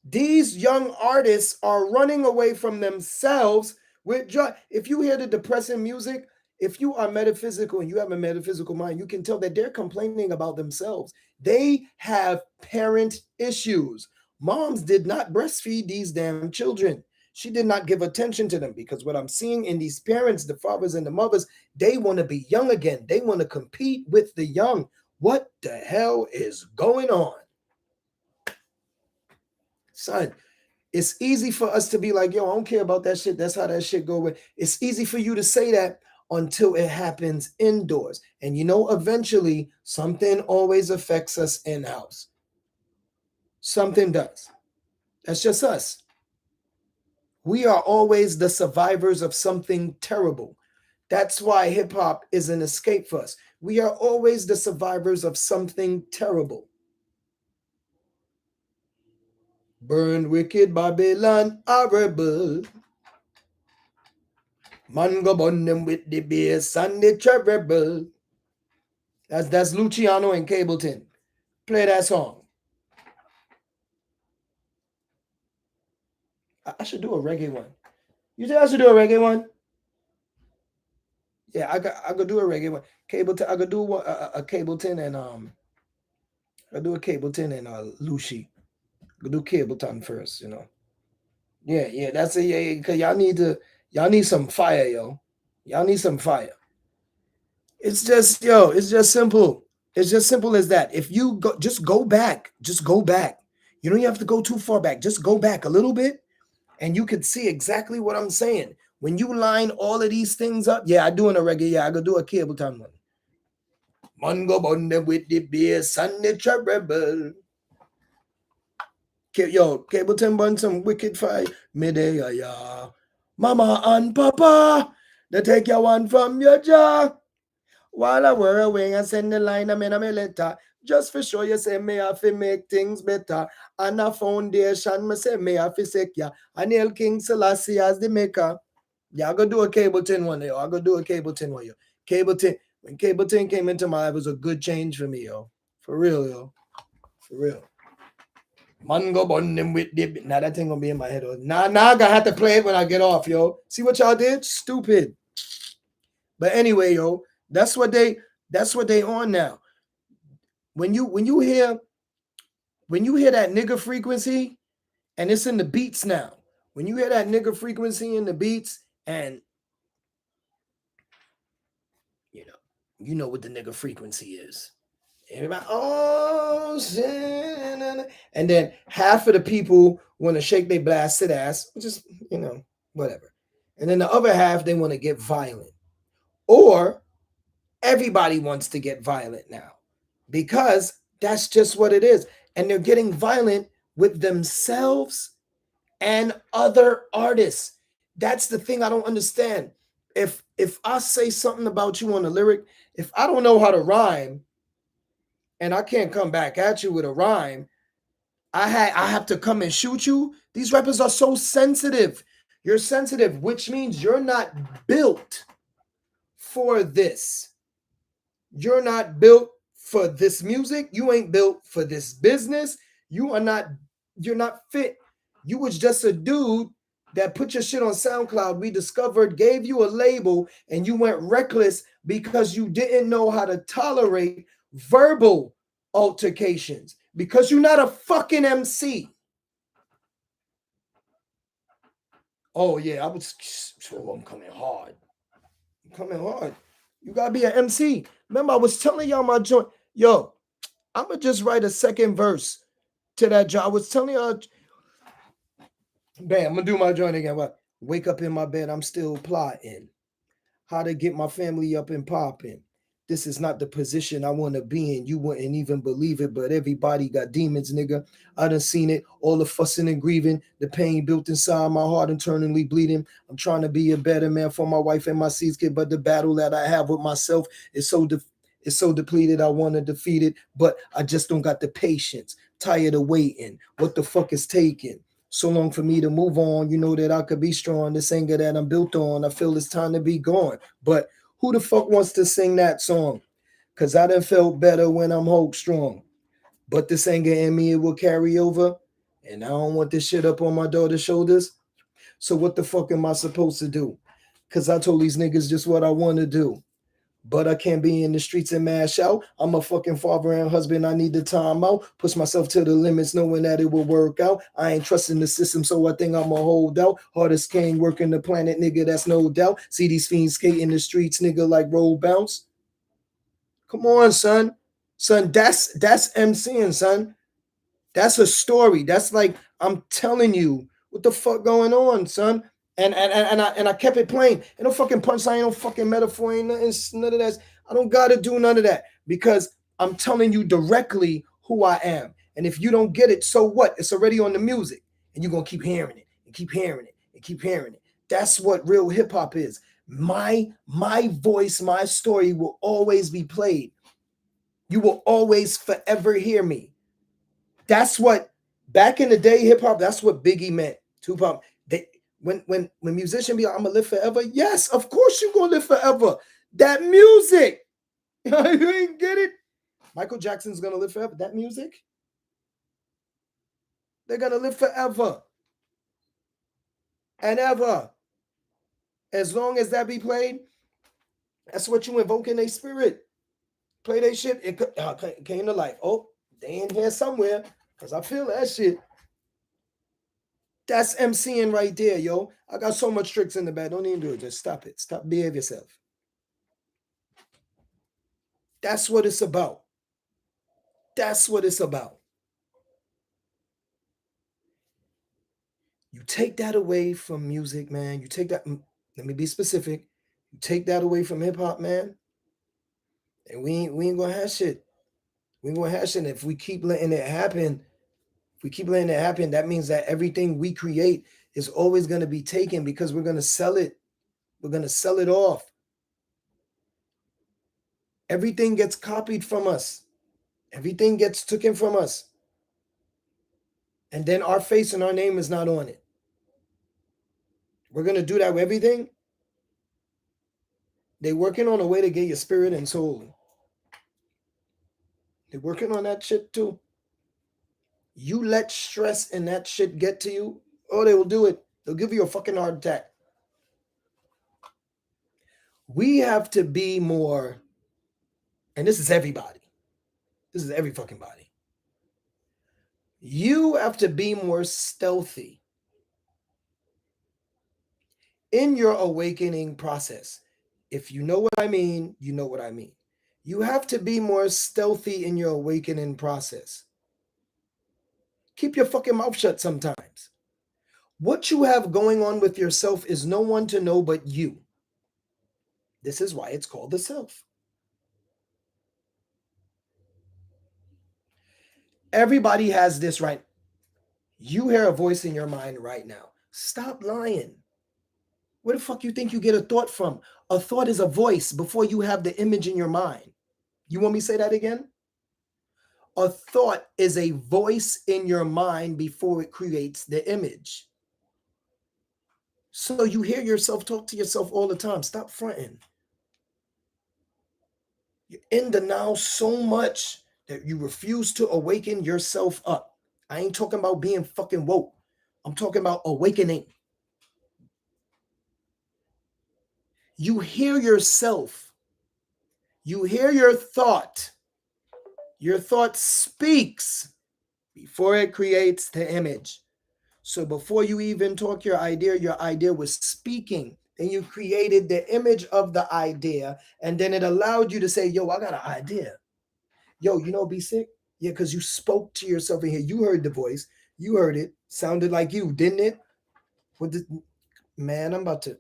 These young artists are running away from themselves with drugs. If you hear the depressing music, if you are metaphysical and you have a metaphysical mind, you can tell that they're complaining about themselves. They have parent issues. Moms did not breastfeed these damn children. She did not give attention to them because what I'm seeing in these parents, the fathers and the mothers, they want to be young again. They want to compete with the young. What the hell is going on? Son, it's easy for us to be like, yo, I don't care about that shit. That's how that shit go away. It's easy for you to say that until it happens indoors. And eventually something always affects us in-house. Something does. That's just us. We are always the survivors of something terrible. That's why hip hop is an escape for us. We are always the survivors of something terrible. Burn wicked Babylon horrible. Man go burn them with the bass and the treble. That's Luciano and Cableton. Play that song. I should do a reggae one. You think I should do a reggae one? Yeah, I could do a reggae one. Cableton. I could do a Cableton and I do a Cableton and Lucy. I could do Cableton first. Yeah. That's it. Yeah. Cause y'all need some fire, yo. Y'all need some fire. It's just simple. It's just simple as that. If you go, just go back. Just go back. You don't have to go too far back. Just go back a little bit, and you could see exactly what I'm saying. When you line all of these things up, yeah, I do in a reggae. Yeah, I could do a Cableton one. Man go bun them with the bass and the treble. Yo, Cableton bun some wicked fire. Midday, yeah. Mama and Papa, they take your one from your jaw. While I were away, I send the line, I'm in a letter. Just for sure, you say me have to make things better. And a foundation, me say me have to secure. And Hail King Selassie as the maker. Yeah, I go do a Cableton one, yo. I go do a Cableton one, yo. Cableton, when Cableton came into my life, it was a good change for me, yo. For real, yo. For real. Man go bun them with the... Now that thing gonna be in my head. Nah, I gonna have to play it when I get off, yo. See what y'all did? Stupid. But anyway, yo, that's what they on now. When you hear that nigga frequency, and it's in the beats now. When you hear that nigga frequency in the beats, and you know what the nigga frequency is. Everybody, oh shit. And then half of the people want to shake their blasted ass, which is, whatever. And then the other half, they want to get violent. Or everybody wants to get violent now because that's just what it is. And they're getting violent with themselves and other artists. That's the thing I don't understand. If I say something about you on a lyric, if I don't know how to rhyme and I can't come back at you with a rhyme, I have to come and shoot you. These rappers are so sensitive. You're sensitive, which means you're not built for this. You're not built for this music. You ain't built for this business. You're not fit. You was just a dude that put your shit on SoundCloud, we discovered, gave you a label, and you went reckless because you didn't know how to tolerate verbal altercations because you're not a fucking MC. Oh yeah, I'm coming hard. I'm coming hard. You gotta be an MC. Remember, I was telling y'all my joint. Yo, I'ma just write a second verse to that joint. I was telling y'all. Bam, I'm gonna do my joint again. What? Wake up in my bed, I'm still plotting how to get my family up and popping. This is not the position I want to be in. You wouldn't even believe it, but everybody got demons, nigga. I done seen it. All the fussing and grieving, the pain built inside my heart internally bleeding. I'm trying to be a better man for my wife and my seeds kid, but the battle that I have with myself is so depleted. I want to defeat it, but I just don't got the patience. Tired of waiting. What the fuck is taking so long for me to move on? You know that I could be strong. This anger that I'm built on, I feel it's time to be gone. But who the fuck wants to sing that song? Because I done felt better when I'm Hulk strong. But this anger in me, it will carry over. And I don't want this shit up on my daughter's shoulders. So what the fuck am I supposed to do? Because I told these niggas just what I want to do. But I can't be in the streets and mash out. I'm a fucking father and husband. I need the time out. Push myself to the limits, knowing that it will work out. I ain't trusting the system, so I think I'ma hold out. Hardest king working the planet, nigga, that's no doubt. See these fiends skating the streets, nigga, like roll bounce. Come on, son. Son, that's MCing, son. That's a story. That's like I'm telling you what the fuck going on, son. And I kept it plain. Ain't no fucking punchline, ain't no fucking metaphor, ain't nothing, none of that. I don't gotta do none of that because I'm telling you directly who I am. And if you don't get it, so what? It's already on the music, and you're gonna keep hearing it and keep hearing it and keep hearing it. That's what real hip hop is. My voice, my story will always be played. You will always forever hear me. That's what back in the day, hip hop. That's what Biggie meant. Tupac. They when musician be like, I'm gonna live forever. Yes, of course you gonna live forever. That music, you ain't get it. Michael Jackson's gonna live forever. That music, they're gonna live forever and ever. As long as that be played, that's what you invoke in their spirit. Play their shit. It came to life. Oh, they in here somewhere because I feel that shit. That's MCing right there, yo. I got so much tricks in the bag. Don't even do it. Just stop it. Stop. Behave yourself. That's what it's about. That's what it's about. You take that away from music, man. You take that. Let me be specific. You take that away from hip hop, man, and we ain't gonna have shit. We ain't gonna have shit. If we keep letting it happen, if we keep letting it happen, that means that everything we create is always gonna be taken because we're gonna sell it. We're gonna sell it off. Everything gets copied from us. Everything gets taken from us. And then our face and our name is not on it. We're going to do that with everything. They're working on a way to get your spirit and soul. They're working on that shit too. You let stress and that shit get to you, oh, they will do it. They'll give you a fucking heart attack. We have to be more, and this is everybody. This is every fucking body. You have to be more stealthy in your awakening process. If you know what I mean, you know what I mean. You have to be more stealthy in your awakening process. Keep your fucking mouth shut sometimes. What you have going on with yourself is no one to know but you. This is why it's called the self. Everybody has this right. You hear a voice in your mind right now. Stop lying. Where the fuck you think you get a thought from? A thought is a voice before you have the image in your mind. You want me to say that again? A thought is a voice in your mind before it creates the image. So you hear yourself talk to yourself all the time. Stop fronting. You're in the now so much that you refuse to awaken yourself up. I ain't talking about being fucking woke. I'm talking about awakening. You hear yourself. You hear your thought. Your thought speaks before it creates the image. So before you even talk your idea was speaking. Then you created the image of the idea, and then it allowed you to say, yo, I got an idea. Yo, you know, be sick? Yeah, because you spoke to yourself in here. You heard the voice. You heard it. Sounded like you, didn't it? What the man, I'm about to,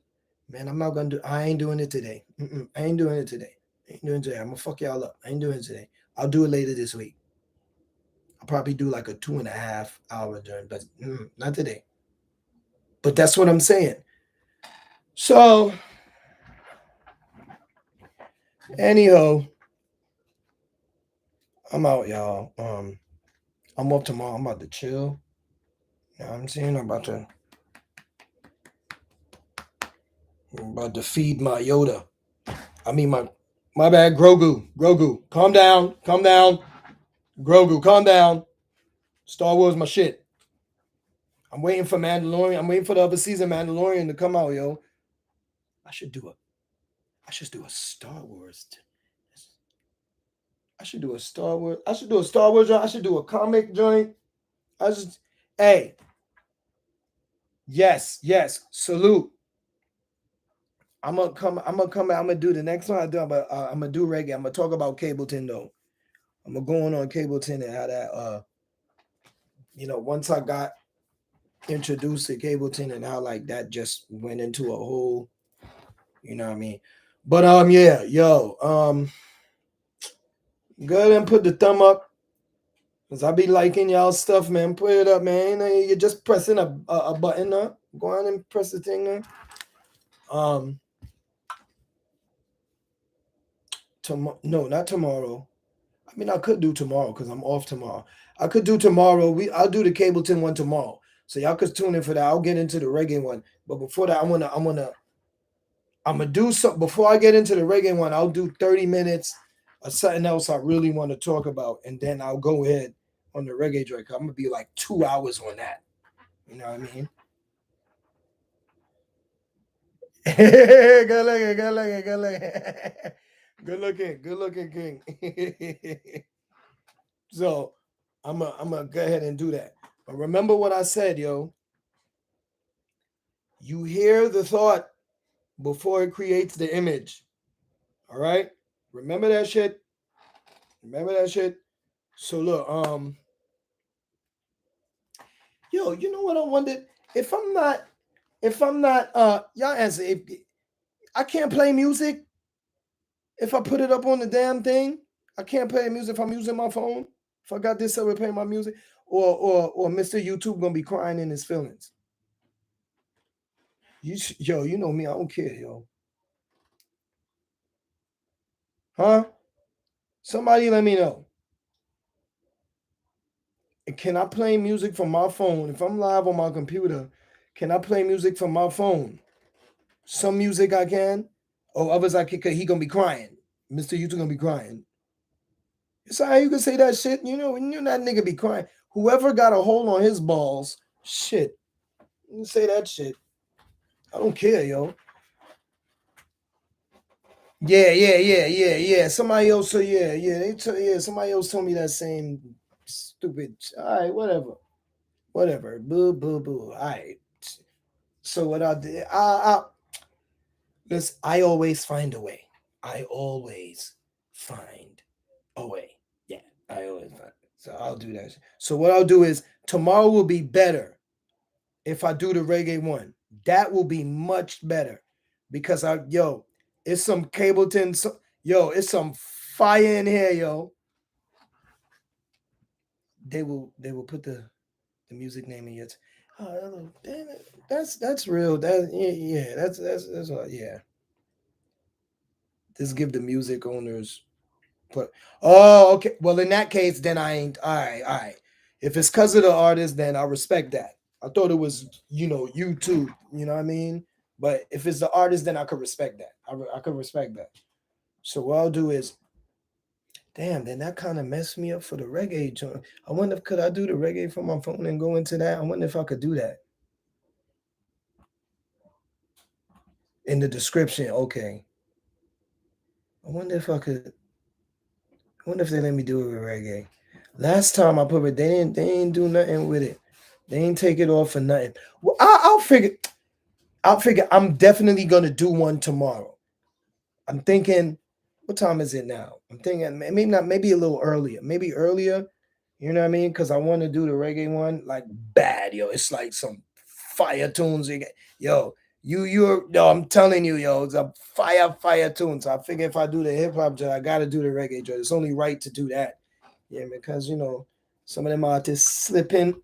man, I'm not gonna do, I ain't doing it today. I ain't doing it today. I ain't doing it today. I'm gonna fuck y'all up. I ain't doing it today. I'll do it later this week. I'll probably do like a 2.5 hour journey, but not today. But that's what I'm saying. So, anyhow, I'm out, y'all. I'm up tomorrow. I'm about to chill. You know what I'm saying? I'm about to feed my Yoda. I mean my bad, Grogu. Grogu. Calm down. Calm down. Grogu, calm down. Star Wars my shit. I'm waiting for Mandalorian. I'm waiting for the other season Mandalorian to come out, yo. I should do it. I should do a Star Wars. I should do a Star Wars. I should do a Star Wars joint. I should do a comic joint. I just, hey, yes, yes, salute. I'm gonna come. I'm gonna come. I'm gonna do the next one I do. I'm gonna do reggae. I'm gonna talk about Cableton though. I'm gonna go on Cableton and how that. Once I got introduced to Cableton and how like that just went into a whole. You know what I mean? But yeah, yo, go ahead and put the thumb up. Cause I be liking y'all stuff, man. Put it up, man. You're just pressing a button up. Go on and press the thing there. No, not tomorrow. I mean, I could do tomorrow because I'm off tomorrow. I could do tomorrow. I'll do the Cableton one tomorrow, so y'all could tune in for that. I'll get into the reggae one, but before that, I'm gonna do something. Before I get into the reggae one, I'll do 30 minutes of something else I really want to talk about, and then I'll go ahead on the reggae joint. I'm gonna be like 2 hours on that. You know what I mean? Good looking, good looking, good looking. Good looking king. So I'm gonna go ahead and do that. But remember what I said, yo. You hear the thought before it creates the image. All right? Remember that shit. Remember that shit. So look, yo, you know what I wondered? If I'm not y'all answer, if I can't play music if I put it up on the damn thing. I can't play music if I'm using my phone. If I got this up and play my music, or Mr. YouTube gonna be crying in his feelings. Yo, you know me, I don't care, yo. Huh? Somebody let me know. Can I play music from my phone? If I'm live on my computer, can I play music from my phone? Some music I can, or others I can. Cause he gonna be crying. Mr. YouTube gonna be crying. It's how you can say that shit. That nigga be crying. Whoever got a hold on his balls, shit. You say that shit. I don't care, yo. Yeah. Somebody else, so yeah. Somebody else told me that same stupid. All right, whatever. Boo, boo, boo. All right. So what I did, listen, I always find a way. I always find a way. Yeah, I always find. So I'll do that. So what I'll do is tomorrow will be better if I do the reggae one. That will be much better because it's some Cableton. It's some fire in here, yo. They will put the music name in it. Oh, damn it. That's real. That's yeah. Just give the music owners put. Oh, okay. Well, in that case, then I ain't. All right, all right. If it's because of the artist, then I respect that. I thought it was YouTube. You know what I mean? But if it's the artist, then I could respect that. I could respect that. So what I'll do is, damn, then that kind of messed me up for the reggae joint. I wonder if could I do the reggae from my phone and go into that. I wonder if I could do that in the description. Okay. I wonder if I could. I wonder if they let me do it with reggae. Last time I put it, they didn't do nothing with it. They ain't take it off for nothing. Well, I'll figure. I'll figure. I'm definitely gonna do one tomorrow. I'm thinking. What time is it now? I'm thinking maybe not. Maybe a little earlier. Maybe earlier. You know what I mean? Because I want to do the reggae one like bad, yo. It's like some fire tunes. Yo, yo. I'm telling you, yo, it's a fire tune. So I figure if I do the hip hop joint, I gotta do the reggae joint. It's only right to do that. Yeah, because some of them artists slipping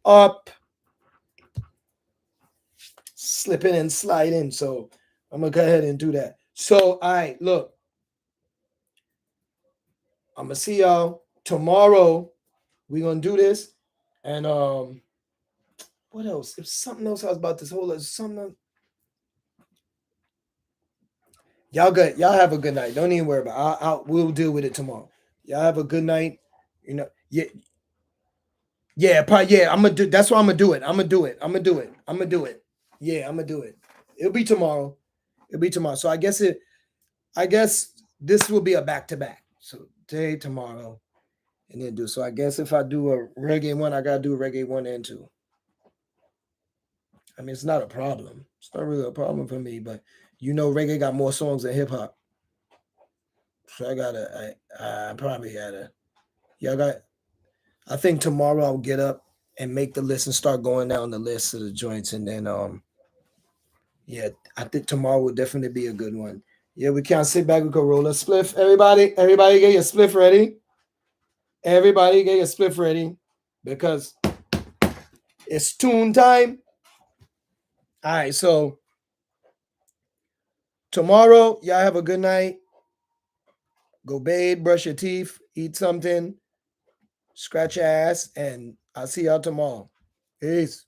and sliding. So I'm gonna go ahead and do that. So all right, look, I'm gonna see y'all tomorrow. We're gonna do this, and what else? If something else I was about this whole something. Y'all good. Y'all have a good night. Don't even worry about it. We'll deal with it tomorrow. Y'all have a good night. Yeah, yeah, probably, yeah. I'm gonna do. That's why I'm gonna do it. I'm gonna do it. I'm gonna do it. Yeah, I'm gonna do it. It'll be tomorrow. It'll be tomorrow. So I guess it. I guess this will be a back to back. So today, tomorrow, and then do. So I guess if I do a reggae one, I gotta do a reggae one and two. I mean, it's not a problem. It's not really a problem for me, but reggae got more songs than hip hop. So I probably gotta. Y'all got. I think tomorrow I'll get up and make the list and start going down the list of the joints, and then yeah, I think tomorrow will definitely be a good one. Yeah, we can't sit back. We can roll a spliff. Everybody, get your spliff ready. Everybody, get your spliff ready, because it's tune time. All right, so tomorrow, y'all have a good night. Go bathe, brush your teeth, eat something, scratch your ass, and I'll see y'all tomorrow. Peace.